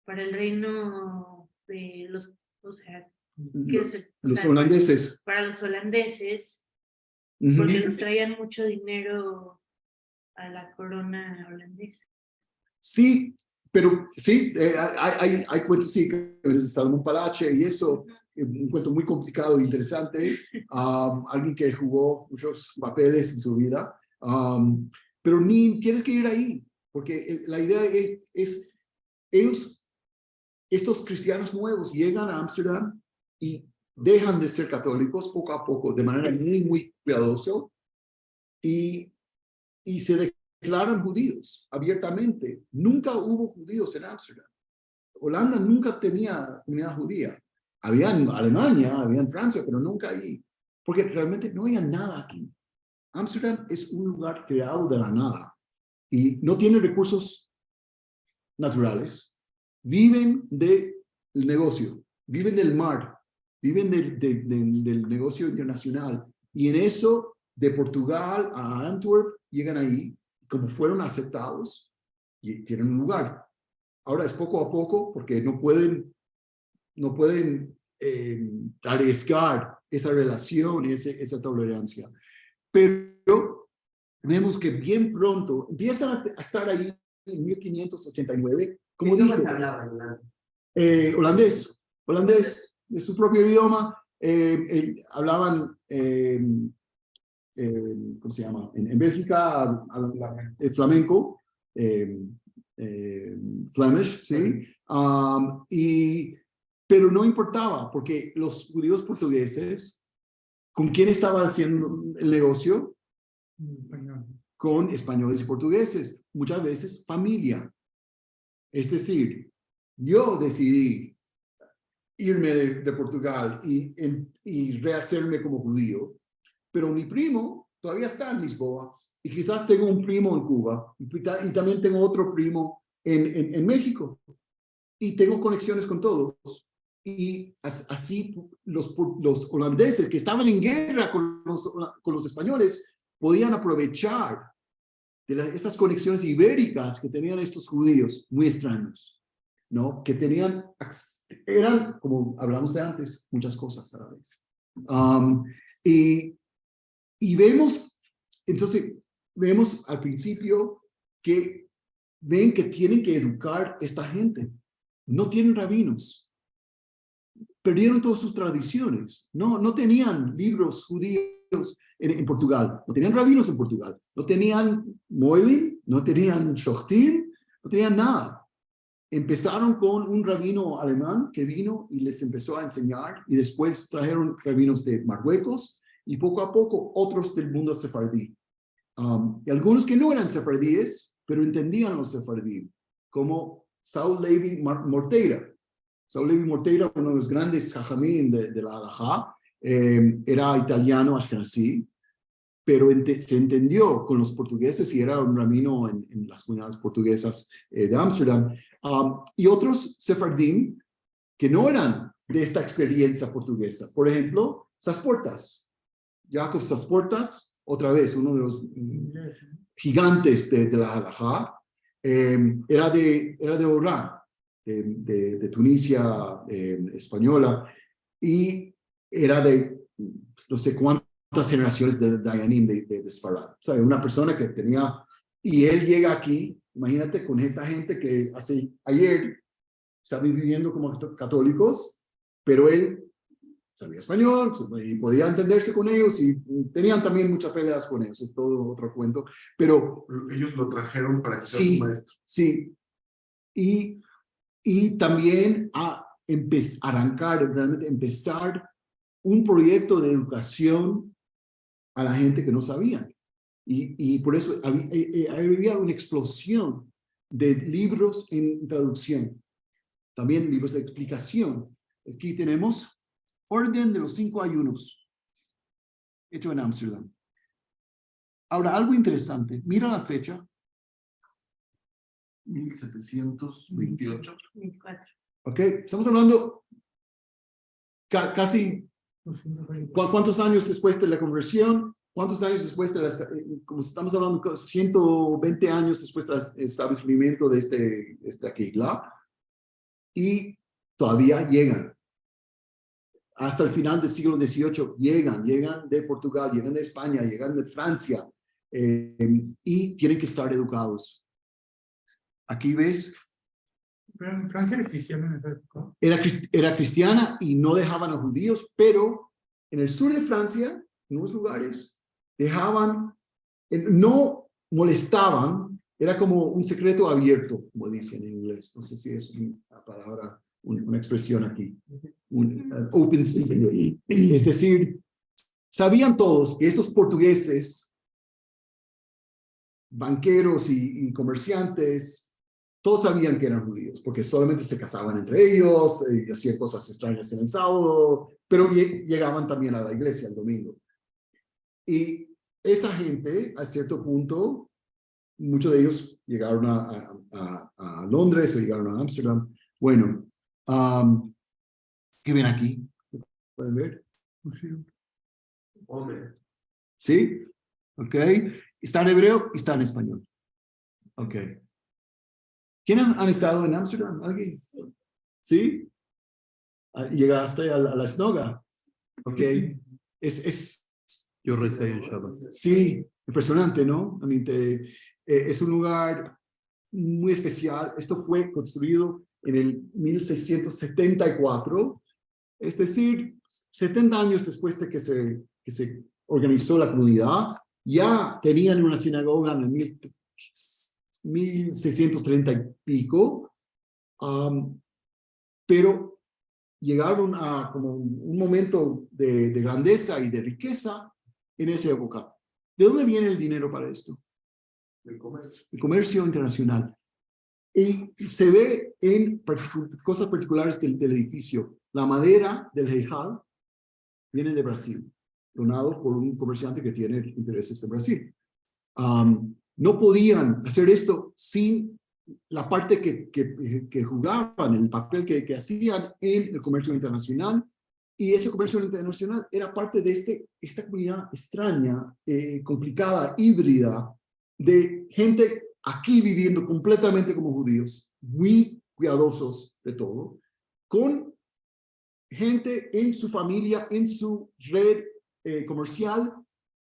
el reino de los, o sea, Los holandeses. Para los holandeses, Uh-huh. porque les traían mucho dinero a la corona holandesa. Sí, pero sí, hay cuentos, sí, que es Salomón Palache y eso, un cuento muy complicado e interesante, alguien que jugó muchos papeles en su vida, pero ni tienes que ir ahí, porque la idea es estos cristianos nuevos llegan a Ámsterdam y dejan de ser católicos poco a poco, de manera muy cuidadosa, y se declaran judíos abiertamente. Nunca hubo judíos en Ámsterdam. Holanda nunca tenía comunidad judía. Había en Alemania, había en Francia, pero nunca ahí. Porque realmente no había nada aquí. Ámsterdam es un lugar creado de la nada. Y no tiene recursos naturales. Viven del negocio. Viven del mar. Viven del negocio internacional. Y en eso, de Portugal a Antwerp, llegan ahí. Como fueron aceptados, y tienen un lugar. Ahora es poco a poco, porque no pueden arriesgar esa relación, esa tolerancia. Pero vemos que bien pronto empiezan a estar ahí en 1589, como ¿Qué dijo, idioma hablaban, Holanda? holandés, de su propio idioma. Hablaban, ¿cómo se llama? En Bélgica, flamenco, Flemish, ¿sí? Pero no importaba, porque los judíos portugueses, ¿con quién estaban haciendo el negocio? Con españoles y portugueses, muchas veces familia. Es decir, yo decidí irme de Portugal y rehacerme como judío, pero mi primo todavía está en Lisboa, y quizás tengo un primo en Cuba, y también tengo otro primo en México, y tengo conexiones con todos. Y así los holandeses que estaban en guerra con los españoles podían aprovechar de esas conexiones ibéricas que tenían estos judíos muy extraños, ¿no? Que eran, como hablamos de antes, muchas cosas a la vez. Y vemos, entonces, vemos al principio que ven que tienen que educar a esta gente. No tienen rabinos. Perdieron todas sus tradiciones. No tenían libros judíos en Portugal. No tenían rabinos en Portugal. No tenían Moelim, no tenían Shochtim, no tenían nada. Empezaron con un rabino alemán que vino y les empezó a enseñar, y después trajeron rabinos de Marruecos, y poco a poco otros del mundo sefardí. Y algunos que no eran sefardíes, pero entendían los sefardí, como Saul Levi Morteira. Saul Levi Morteira, uno de los grandes jajamín de la Halajá, era italiano ashkenazí, pero se entendió con los portugueses y era un rabino en las comunidades portuguesas de Ámsterdam. Y otros sefardim que no eran de esta experiencia portuguesa. Por ejemplo, Sasportas. Jacob Sasportas, otra vez, uno de los gigantes de la Halajá, era de Orán, de Tunisia española, y era de no sé cuántas generaciones de Dayanim de Sfarad. O sea, una persona que tenía, y él llega aquí, imagínate, con esta gente que ayer estaba viviendo como católicos, pero él sabía español y podía entenderse con ellos, y tenían también muchas peleas con ellos, es todo otro cuento, pero ellos lo trajeron para que sea su maestro. Sí, y también realmente empezar un proyecto de educación a la gente que no sabía. Y por eso había una explosión de libros en traducción, también libros de explicación. Aquí tenemos Orden de los 5 ayunos, hecho en Ámsterdam. Ahora, algo interesante, mira la fecha. 1728. 24. Ok, estamos hablando casi, ¿cuántos años después de la conversión? ¿Cuántos años después como estamos hablando, 120 años después del establecimiento de este Keilah? Y todavía llegan. Hasta el final del siglo XVIII llegan de Portugal, llegan de España, llegan de Francia, y tienen que estar educados. Aquí ves. Pero Francia era cristiana en esa época. Era cristiana y no dejaban a judíos, pero en el sur de Francia, en unos lugares, no molestaban, era como un secreto abierto, como dicen en inglés. No sé si es una palabra una expresión aquí, un open secret. Es decir, sabían todos que estos portugueses, banqueros y comerciantes, todos sabían que eran judíos, porque solamente se casaban entre ellos, hacían cosas extrañas en el sábado, pero llegaban también a la iglesia el domingo. Y esa gente, a cierto punto, muchos de ellos llegaron a Londres o llegaron a Ámsterdam. Bueno, ¿qué ven aquí? ¿Pueden ver? Hombre. ¿Sí? ¿Ok? Está en hebreo y está en español. ¿Ok? ¿Quiénes han estado en Ámsterdam? ¿Alguien? ¿Sí? ¿Llegaste a la sinagoga? ¿Ok? Yo recé en Shabbat. Sí, impresionante, ¿no? Es un lugar muy especial. Esto fue construido en el 1674, es decir, 70 años después de que se organizó la comunidad. Ya tenían una sinagoga en el 1630 y pico, pero llegaron a como un momento de grandeza y de riqueza en esa época. ¿De dónde viene el dinero para esto? El comercio. El comercio internacional. Y se ve en cosas particulares del edificio. La madera del Heijal viene de Brasil, donado por un comerciante que tiene intereses en Brasil. No podían hacer esto sin la parte que jugaban, el papel que hacían en el comercio internacional. Y ese comercio internacional era parte de esta comunidad extraña, complicada, híbrida, de gente aquí viviendo completamente como judíos, muy cuidadosos de todo, con gente en su familia, en su red comercial,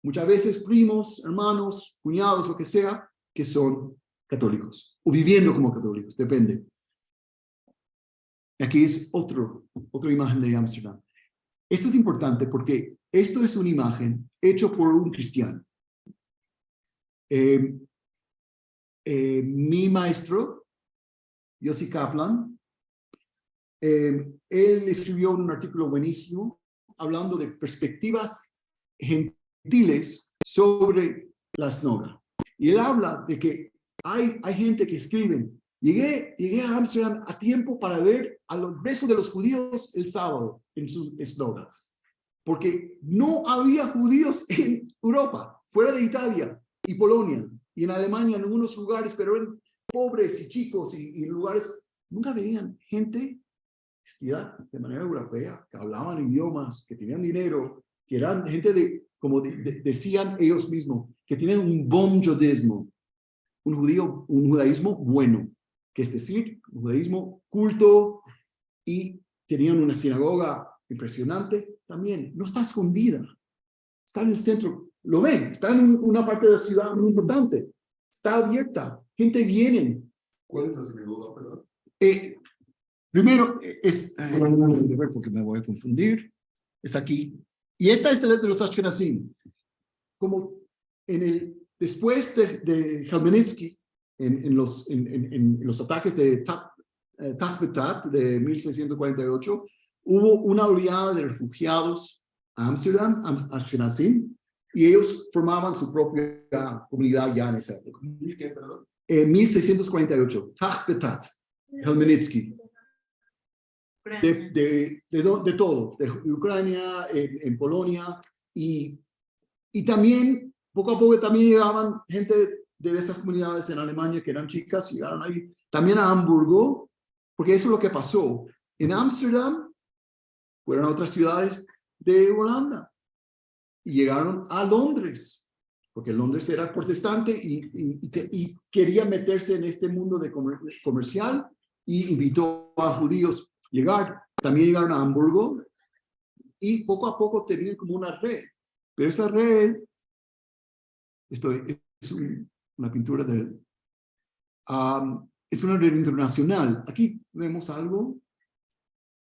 muchas veces primos, hermanos, cuñados, lo que sea, que son católicos, o viviendo como católicos, depende. Aquí es otra imagen de Ámsterdam. Esto es importante porque esto es una imagen hecha por un cristiano. Mi maestro, Yossi Kaplan, él escribió un artículo buenísimo hablando de perspectivas gentiles sobre la sinagoga. Y él habla de que hay gente que escribe, llegué a Ámsterdam a tiempo para ver a los restos de los judíos el sábado en su sinagoga, porque no había judíos en Europa, fuera de Italia y Polonia, y en Alemania en algunos lugares, pero eran pobres y chicos y lugares, nunca veían gente vestida de manera europea, que hablaban idiomas, que tenían dinero, que eran gente como decían ellos mismos, que tienen un bon judismo, un judaísmo bueno, que es decir, un judaísmo culto, y tenían una sinagoga impresionante también. No está escondida, está en el centro, lo ven, está en una parte de la ciudad muy importante, está abierta, gente viene. ¿Cuál es la sinagoga, perdón? Primero, porque me voy a confundir, es aquí. Y esta es de los Ashkenazim. Como después de Khmelnytsky, en los ataques de Tach de 1648, hubo una oleada de refugiados a Ámsterdam, Ashkenazim, y ellos formaban su propia comunidad ya en esa época. ¿Qué, perdón? En 1648, Tach Khmelnytsky. De todo, de Ucrania, en Polonia, y también, poco a poco, también llegaban gente de esas comunidades en Alemania que eran chicas, llegaron ahí, también a Hamburgo, porque eso es lo que pasó. En Ámsterdam, fueron a otras ciudades de Holanda, y llegaron a Londres, porque Londres era protestante y quería meterse en este mundo comercial, y invitó a judíos llegar. También llegaron a Hamburgo y poco a poco tenían como una red, pero esa red, es una pintura es una red internacional. Aquí vemos algo.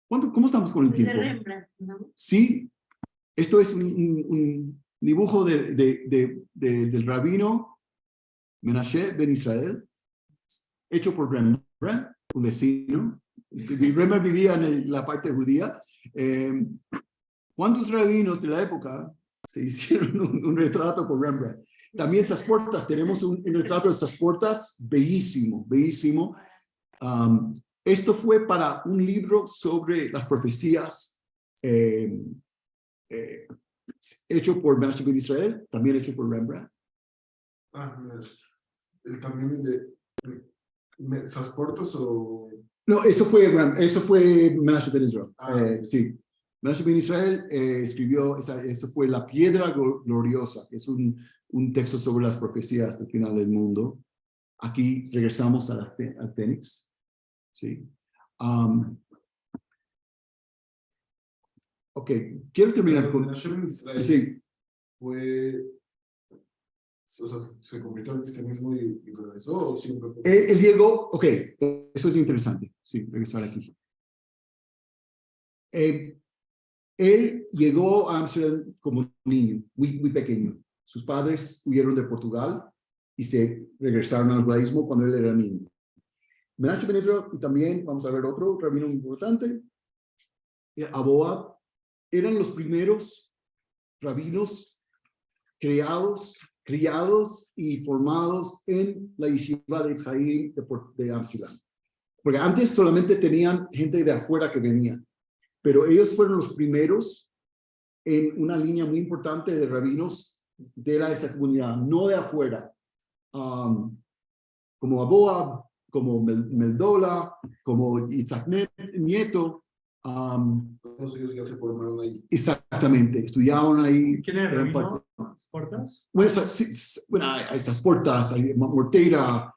¿Cómo estamos con el tiempo? De Rembrandt, ¿no? Sí, esto es un dibujo del rabino Menashe Ben Israel, hecho por Rembrandt, un vecino. Rembrandt vivía en la parte judía. ¿Cuántos rabinos de la época se hicieron un retrato con Rembrandt? También Sasportas, tenemos un retrato de Sasportas bellísimo, bellísimo. Esto fue para un libro sobre las profecías hecho por Menachem Ben Israel, también hecho por Rembrandt. También el de ¿Sasportas o...? No, eso fue Menachem Ben Israel. Sí, Menachem Ben Israel escribió, eso fue La Piedra Gloriosa, que es un texto sobre las profecías del final del mundo. Aquí regresamos al Fénix. Sí. Ok, quiero terminar con... Sí. Fue... O sea, ¿se convirtió al cristianismo y regresó o siempre? Él llegó, ok, eso es interesante, sí, regresar aquí. Él llegó a Amsterdam como niño, muy pequeño. Sus padres huyeron de Portugal y se regresaron al judaísmo cuando él era niño. Menachem Ben Israel, y también vamos a ver otro rabino importante, Aboab, eran los primeros rabinos criados y formados en la yeshiva de Israel de Amsterdam. Porque antes solamente tenían gente de afuera que venía, pero ellos fueron los primeros en una línea muy importante de rabinos de esa comunidad, no de afuera, como Aboab, como Meldola, como Isaac Nieto. Todos ellos ya se formaron ahí. Exactamente, estudiaban ahí. ¿Quién era el rabino? ¿Portas? Bueno, hay esas portas, hay Morteira,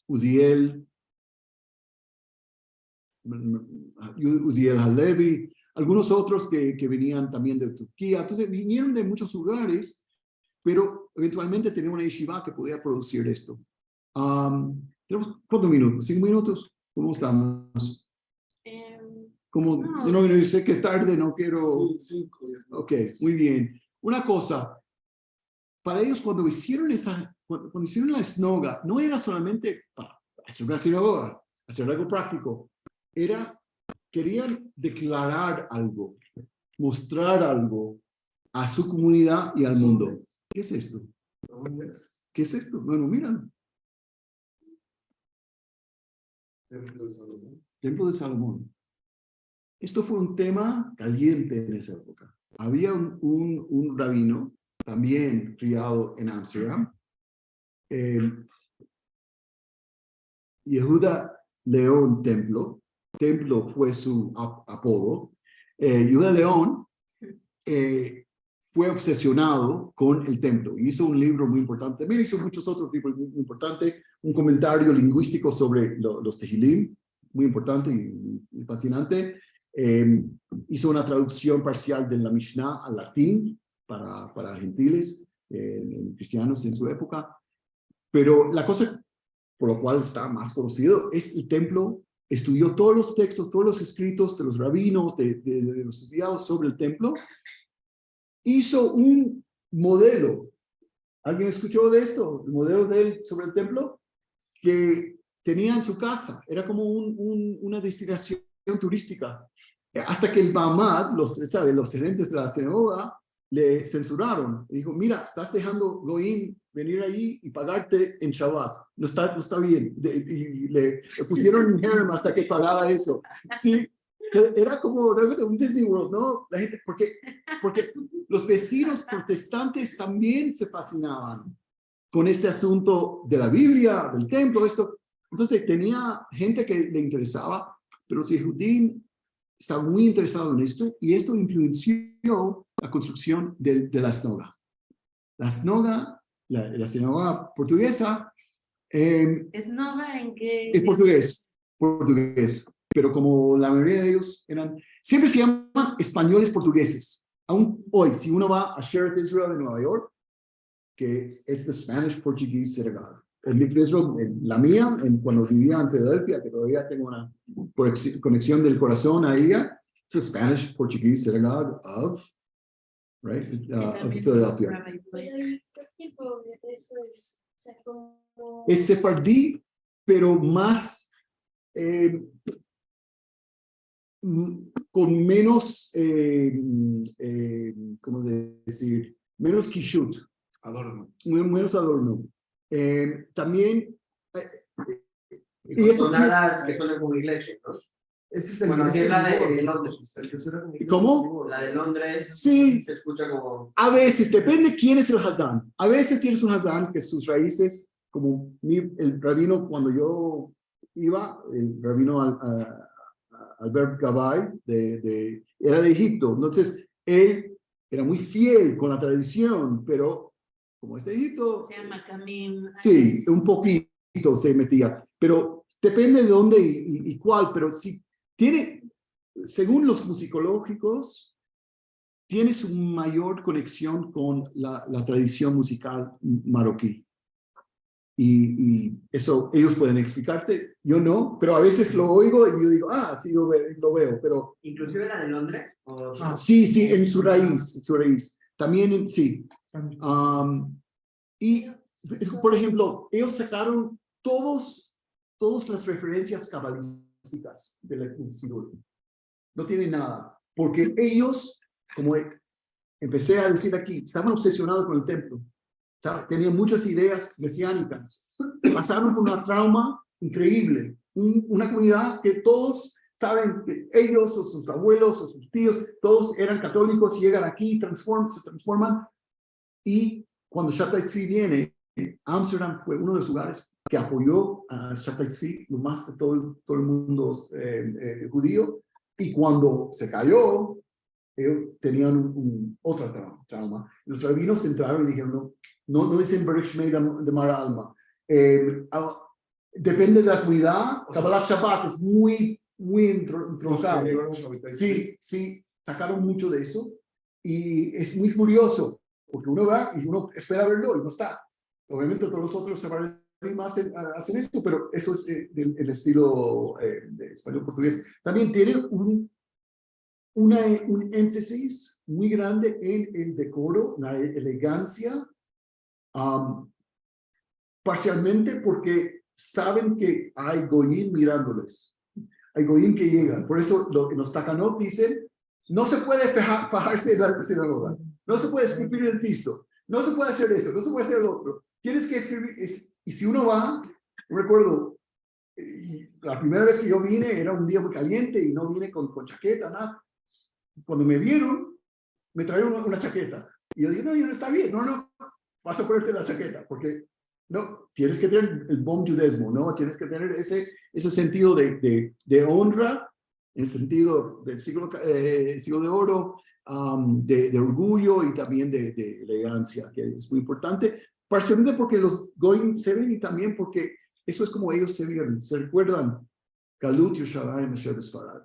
Uziel Halevi, algunos otros que venían también de Turquía. Entonces vinieron de muchos lugares, pero eventualmente tenía una yeshiva que podía producir esto. Tenemos 4 minutos, 5 minutos. ¿Cómo estamos? No. Yo sé que es tarde, no quiero... Sí, 5 días. Ok, muy bien. Una cosa, para ellos cuando hicieron la sinagoga, no era solamente para hacer una sinagoga, hacer algo práctico, querían declarar algo, mostrar algo a su comunidad y al mundo. ¿Qué es esto? ¿Qué es esto? Bueno, miren. Templo de Salomón. Esto fue un tema caliente en esa época. Había un rabino, también criado en Ámsterdam, Yehuda León Templo fue su apodo. Yehuda León fue obsesionado con el templo. Hizo un libro muy importante, también hizo muchos otros libros muy importantes, un comentario lingüístico sobre los Tehilim, muy importante y fascinante. Hizo una traducción parcial de la Mishnah al latín para gentiles, cristianos en su época. Pero la cosa por lo cual está más conocido es el templo. Estudió todos los textos, todos los escritos de los rabinos, de los estudiados sobre el templo. Hizo un modelo. ¿Alguien escuchó de esto? El modelo de él sobre el templo que tenía en su casa. Era como una destinación turística. Hasta que el Bamad, los gerentes de la sinagoga, le censuraron. Dijo, mira, estás dejando Goim venir ahí y pagarte en Shabbat. No está bien. Y le pusieron en harem hasta que pagara eso. Sí, era como realmente un Disney World, ¿no? La gente, porque los vecinos protestantes también se fascinaban con este asunto de la Biblia, del templo, esto. Entonces tenía gente que le interesaba, pero los Yehudim estaba muy interesado en esto, y esto influenció la construcción de la sinagoga. La sinagoga portuguesa... ¿Sinagoga en qué? Es portugués, pero como la mayoría de ellos siempre se llaman españoles portugueses. Aún hoy, si uno va a Sheraton Israel de Nueva York, que es the Spanish Portuguese Synagogue. El Mikveh Israel, la mía, cuando vivía en Filadelfia, que todavía tengo una conexión del corazón a ella, it's a Spanish Portuguese Synagogue of Philadelphia. ¿Qué tipo de eso es? sea, como... Es sefardí, pero más, con menos, ¿cómo decir? Menos kishut, Adorno. menos adorno. También, Y y con eso tonadas que suenan como iglesia, ¿no? ese es el, Bueno, así es la de el- Londres. ¿Cómo? La de Londres Sí. se escucha como... A veces, depende quién es el Hazán. A veces tienes un Hazán que sus raíces, como el rabino cuando yo iba, el rabino Albert Gabay, era de Egipto. Entonces, él era muy fiel con la tradición, pero como es de Egipto, Se llama Camim. sí, un poquito se metía. Pero depende de dónde y cuál, pero si tiene, según los musicológicos, tiene su mayor conexión con la tradición musical marroquí. Y eso ellos pueden explicarte, yo no, pero a veces lo oigo y yo digo, sí, lo veo, pero ¿Inclusive la de Londres? ¿O... sí, en su raíz, también sí. Y, por ejemplo, ellos sacaron todas las referencias cabalísticas del siglo. No tienen nada, porque ellos, como empecé a decir aquí, estaban obsesionados con el templo. Tenían muchas ideas mesiánicas. Pasaron por una trauma increíble. Una comunidad que todos saben que ellos o sus abuelos o sus tíos, todos eran católicos, llegan aquí, se transforman. Y cuando Shatai Tzvi viene, Ámsterdam fue uno de los lugares que apoyó a Shatai Tzvi, lo más de todo el mundo judío. Y cuando se cayó, ellos tenían otra trauma. Los rabinos entraron y dijeron, no dicen Baruch Shmei de Mara Alma. Depende de la comunidad. Kabbalat Shabbat es muy entroncado. Sí, sacaron mucho de eso. Y es muy curioso, porque uno va y uno espera verlo y no está. Obviamente todos los otros hacen esto, pero eso es el estilo de español-portugués. También tiene un énfasis muy grande en el decoro, la elegancia, parcialmente porque saben que hay goyim mirándoles, hay goyim que llegan. Por eso lo que los Takanot dicen, no se puede fajarse en la sinagoga, no se puede escupir en el piso, no se puede hacer esto, no se puede hacer lo otro. Tienes que escribir, y si uno va, yo recuerdo, la primera vez que yo vine era un día muy caliente y no vine con chaqueta, nada. Cuando me vieron, me trajeron una chaqueta. Y yo dije, no, está bien, no, vas a ponerte la chaqueta, porque no, tienes que tener el buen judesmo, ¿no? Tienes que tener ese sentido de honra, en el sentido del siglo de oro, de orgullo y también de elegancia, que es muy importante, parcialmente porque los Goyim se ven y también porque eso es como ellos se recuerdan, Galut Yerushalayim Asher Besfarad.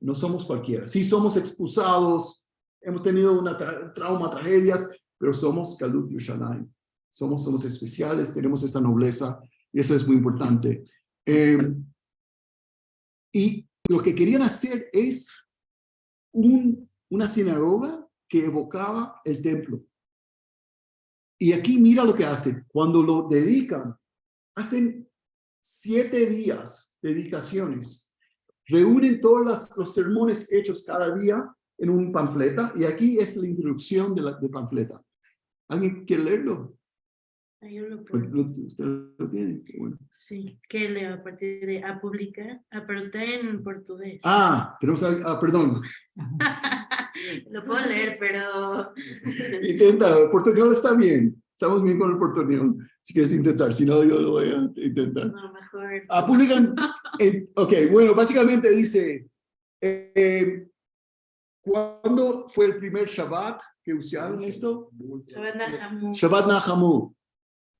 No somos cualquiera. Sí somos expulsados, hemos tenido una tragedias, pero somos Galut Yerushalayim. Somos especiales, tenemos esta nobleza, y eso es muy importante. Y lo que querían hacer es una sinagoga que evocaba el templo. Y aquí mira lo que hacen. Cuando lo dedican, hacen 7 días de dedicaciones. Reúnen todos los sermones hechos cada día en un panfleta, y aquí es la introducción del panfleta. ¿Alguien quiere leerlo? Yo lo puedo. ¿Usted lo tiene? Bueno. Sí, que leo a partir de a publicar. Pero está en portugués. Tenemos perdón. Lo puedo leer, pero... Intenta, portuñol está bien. Estamos bien con el portuñol. Si quieres intentar, si no, yo lo voy a intentar. No, mejor. Publican. Ok, bueno, básicamente dice, ¿cuándo fue el primer Shabbat que usaron esto? Shabbat Nahamu. Shabbat Nahamu.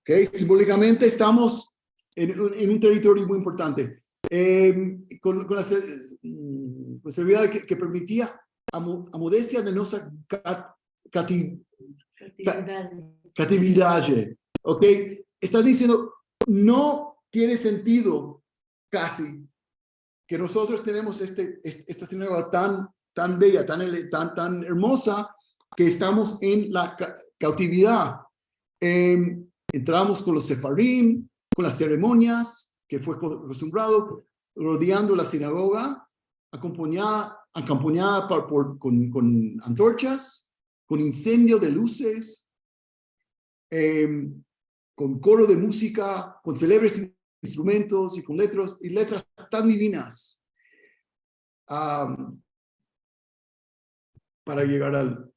Okay, simbólicamente estamos en un territorio muy importante. Con la seguridad que permitía a modestia de nuestra catividad. ¿Ok? Está diciendo, no tiene sentido casi que nosotros tenemos esta sinagoga tan bella, tan hermosa, que estamos en la cautividad. entramos con los sefarim, con las ceremonias, que fue acostumbrado, rodeando la sinagoga, acompañada con antorchas, con incendio de luces, con coro de música, con célebres instrumentos y con letras tan divinas. Para llegar al,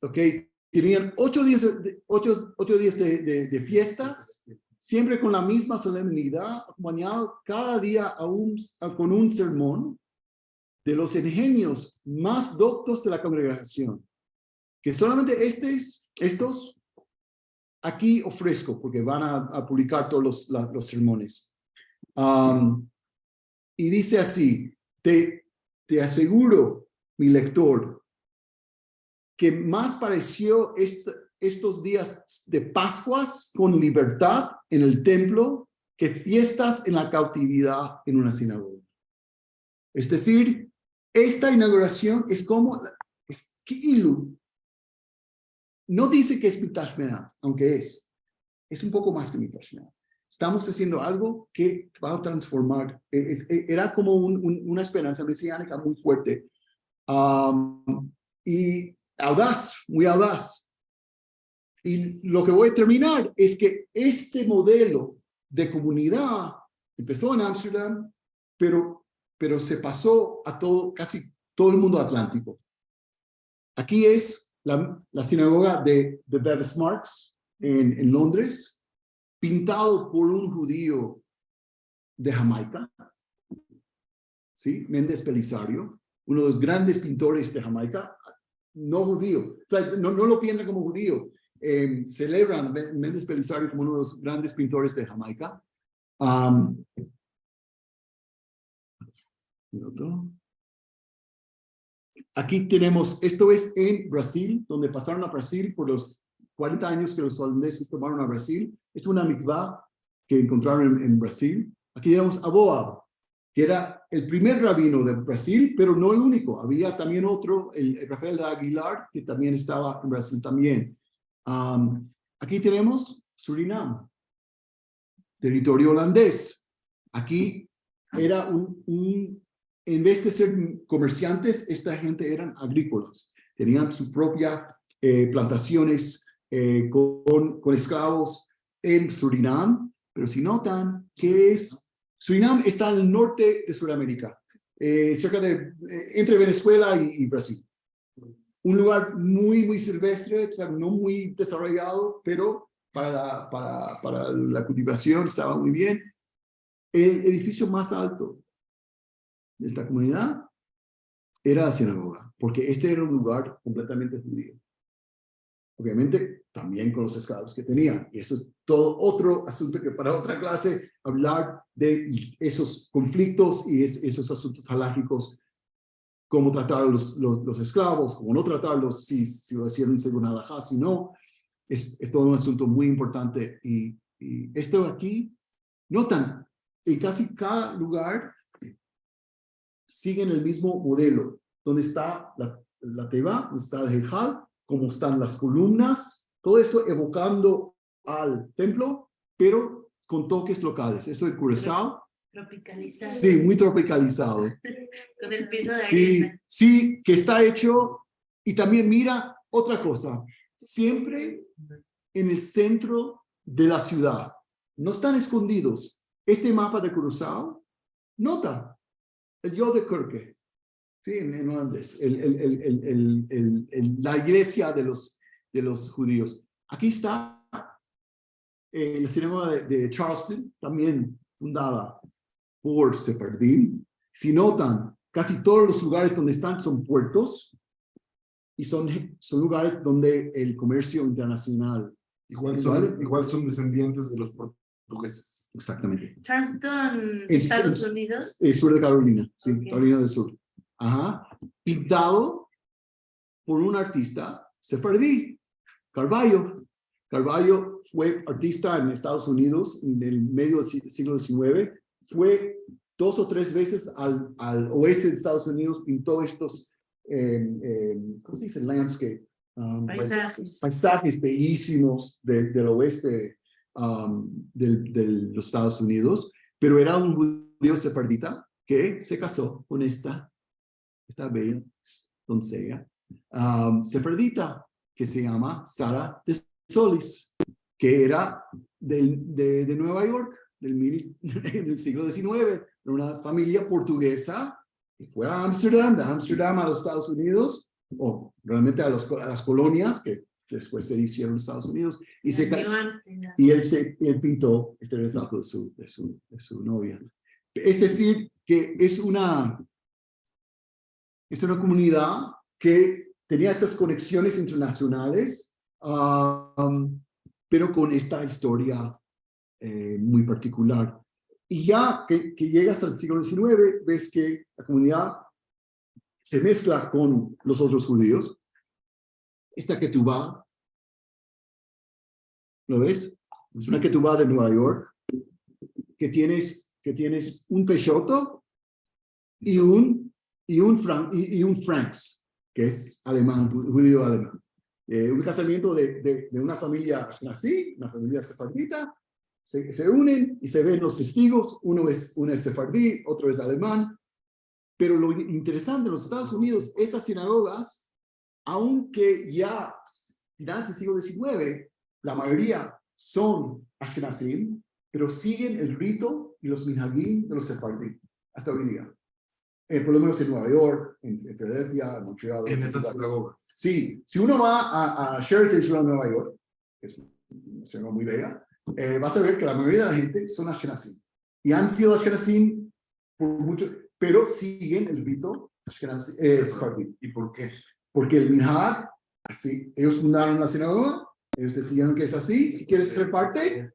tenían 8 días de fiestas, siempre con la misma solemnidad, acompañado cada día con un sermón de los ingenios más doctos de la congregación, que solamente estos aquí ofrezco, porque van a publicar todos los sermones. Y dice así, te aseguro, mi lector, que más pareció estos días de Pascuas con libertad en el templo que fiestas en la cautividad en una sinagoga. Es decir, esta inauguración es como, es Ki'ilu. No dice que es Mikdash Me'at, aunque es un poco más que Mikdash Me'at. Estamos haciendo algo que va a transformar. Era como una esperanza mesiánica muy fuerte. Y audaz, muy audaz. Y lo que voy a terminar es que este modelo de comunidad empezó en Ámsterdam, pero se pasó a casi todo el mundo atlántico. Aquí es la sinagoga de Bevis Marks en Londres, pintado por un judío de Jamaica, ¿sí? Méndez Belisario, uno de los grandes pintores de Jamaica, no judío, o sea, no lo piensan como judío, celebran Méndez Belisario como uno de los grandes pintores de Jamaica. Aquí tenemos, esto es en Brasil, donde pasaron a Brasil por los 40 años que los holandeses tomaron a Brasil. Esto es una mikvah que encontraron en Brasil. Aquí tenemos a Boab, que era el primer rabino de Brasil, pero no el único. Había también otro, el Rafael de Aguilar, que también estaba en Brasil también. Aquí tenemos Surinam, territorio holandés. Aquí era en vez de ser comerciantes, esta gente eran agrícolas. Tenían su propia plantaciones con esclavos en Surinam. Pero si notan, ¿qué es? Surinam está al norte de Sudamérica, cerca de, entre Venezuela y Brasil. Un lugar muy silvestre, o sea, no muy desarrollado, pero para la cultivación estaba muy bien. El edificio más alto de esta comunidad era la sinagoga, porque este era un lugar completamente judío. Obviamente, también con los esclavos que tenían. Y eso es todo otro asunto que para otra clase, hablar de esos conflictos y esos asuntos halajicos, cómo tratar a los esclavos, cómo no tratarlos, si lo hicieron según halajá, si no. Es todo un asunto muy importante. Y esto aquí, notan, en casi cada lugar siguen el mismo modelo, donde está la teba, donde está el hejal, cómo están las columnas, todo esto evocando al templo, pero con toques locales. Esto es Curazao. Tropicalizado. Sí, muy tropicalizado. Con el piso de arena. Sí, que está hecho. Y también mira otra cosa, siempre en el centro de la ciudad. No están escondidos. Este mapa de Curazao, nota, el Jodekirke. Sí, en holandés, la iglesia de los judíos. Aquí está la sinagoga de Charleston, también fundada por Sefardim. Si notan, casi todos los lugares donde están son puertos y son lugares donde el comercio internacional. Igual son descendientes de los portugueses. Exactamente. Charleston, Estados Unidos. Sur de Carolina, sí, Okay. Carolina del Sur. Ajá, pintado por un artista sefardí, Carballo. Carballo fue artista en Estados Unidos en el medio del siglo XIX. Fue 2 o 3 veces al oeste de Estados Unidos, pintó estos, ¿cómo se dice? Landscape. Paisajes. Paisajes bellísimos del oeste de los Estados Unidos, pero era un judío sefardita que se casó con esta bella doncella sefardita que se llama Sara de Solis, que era de Nueva York, del siglo XIX, de una familia portuguesa que fue a Ámsterdam, de Ámsterdam a los Estados Unidos, o realmente a las colonias que después se hicieron los Estados Unidos, y se casó. Y él pintó este retrato de su novia. Es decir, que es una comunidad que tenía estas conexiones internacionales, pero con esta historia muy particular. Y ya que llegas al siglo XIX, ves que la comunidad se mezcla con los otros judíos. Esta ketubá, ¿lo ves? Es una ketubá de Nueva York, que tienes un Peixoto y un Franks, que es alemán, judío alemán. Un casamiento de una familia ashkenazí, una familia sefardita, se unen y se ven los testigos, uno es sefardí, otro es alemán. Pero lo interesante en los Estados Unidos, estas sinagogas, aunque ya finales del siglo XIX, la mayoría son ashkenazim, pero siguen el rito y los minhagim de los sefardí hasta hoy día. Por lo menos en Nueva York, en Filadelfia, en Montreal. En estas sinagogas. Sí, si uno va a Sheretz Israel, Nueva York, que es una sinagoga muy bella, vas a ver que la mayoría de la gente son ashkenazim. Y han sido ashkenazim por mucho, pero siguen el rito sefardí. ¿Y por qué? Porque el minhag, así, ellos fundaron la sinagoga, ellos decidieron que es así, si quieres ser parte.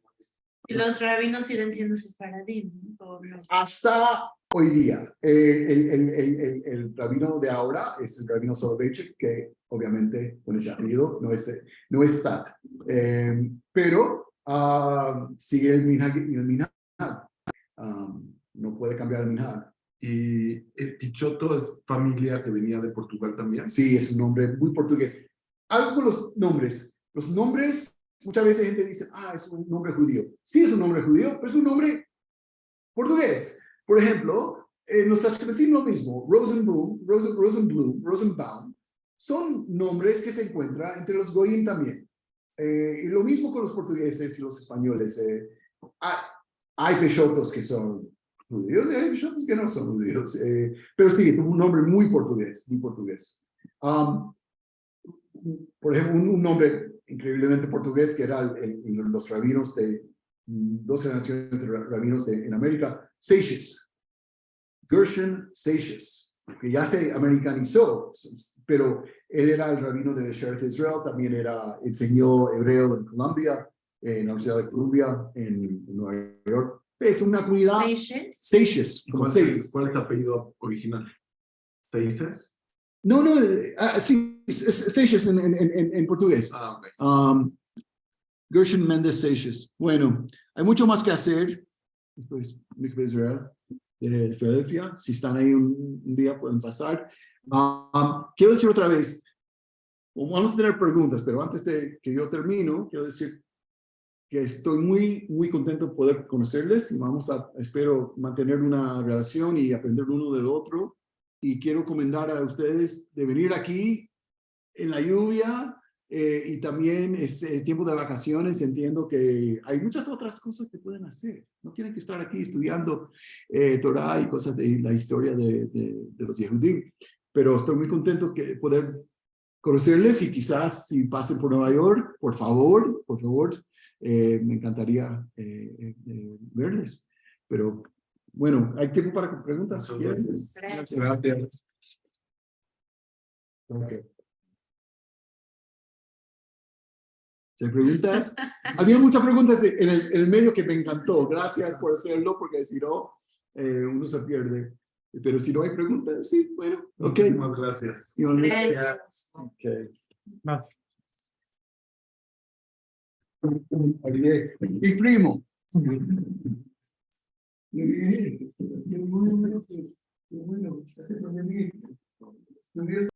Y los rabinos siguen siendo sefaradí, ¿o no? Hasta hoy día. El rabino de ahora es el rabino Soloveitchik, que obviamente con ese apellido no es Sat. Pero sigue el minhag. No puede cambiar el minhag. ¿Y el Pichotto es familia que venía de Portugal también? Sí, es un nombre muy portugués. Algo con los nombres. Los nombres, muchas veces la gente dice, es un nombre judío. Sí, es un nombre judío, pero es un nombre portugués. Por ejemplo, los ashkenazim lo mismo. Rosenblum, Rosenbaum, son nombres que se encuentran entre los goyim también. Y lo mismo con los portugueses y los españoles. Hay peixotos que son judíos y hay peixotos que no son judíos. Pero sí, es un nombre muy portugués, muy portugués. Por ejemplo, un nombre increíblemente portugués que era los rabinos de dos generaciones de rabinos en América, Seixas, Gershon Seixas, que ya se americanizó, pero él era el rabino de Sheretz Israel, también enseñó hebreo en Colombia, en la Universidad de Columbia, en Nueva York. Es una comunidad. Seixas. ¿Cuál es el apellido original? ¿Seixas? No, sí, es Seixas en portugués. Ok. Gershon Méndez Seixas. Bueno, hay mucho más que hacer. Esto es Mikveh Israel de Filadelfia. Si están ahí un día, pueden pasar. Quiero decir otra vez, vamos a tener preguntas, pero antes de que yo termino, quiero decir que estoy muy, muy contento de poder conocerles y espero mantener una relación y aprender uno del otro. Y quiero recomendar a ustedes de venir aquí en la lluvia y también es tiempo de vacaciones. Entiendo que hay muchas otras cosas que pueden hacer. No tienen que estar aquí estudiando Torah y cosas de la historia de los Yehudim. Pero estoy muy contento de poder conocerles y quizás si pasen por Nueva York, por favor, me encantaría verles. Pero bueno, ¿hay tiempo para preguntas? Gracias. Okay. ¿Se preguntas? Había muchas preguntas en el medio que me encantó. Gracias por hacerlo, porque si no, uno se pierde. Pero si no hay preguntas, sí, bueno. Ok. Muchísimas gracias. Gracias. Okay. Más. Mi primo. Muy bien.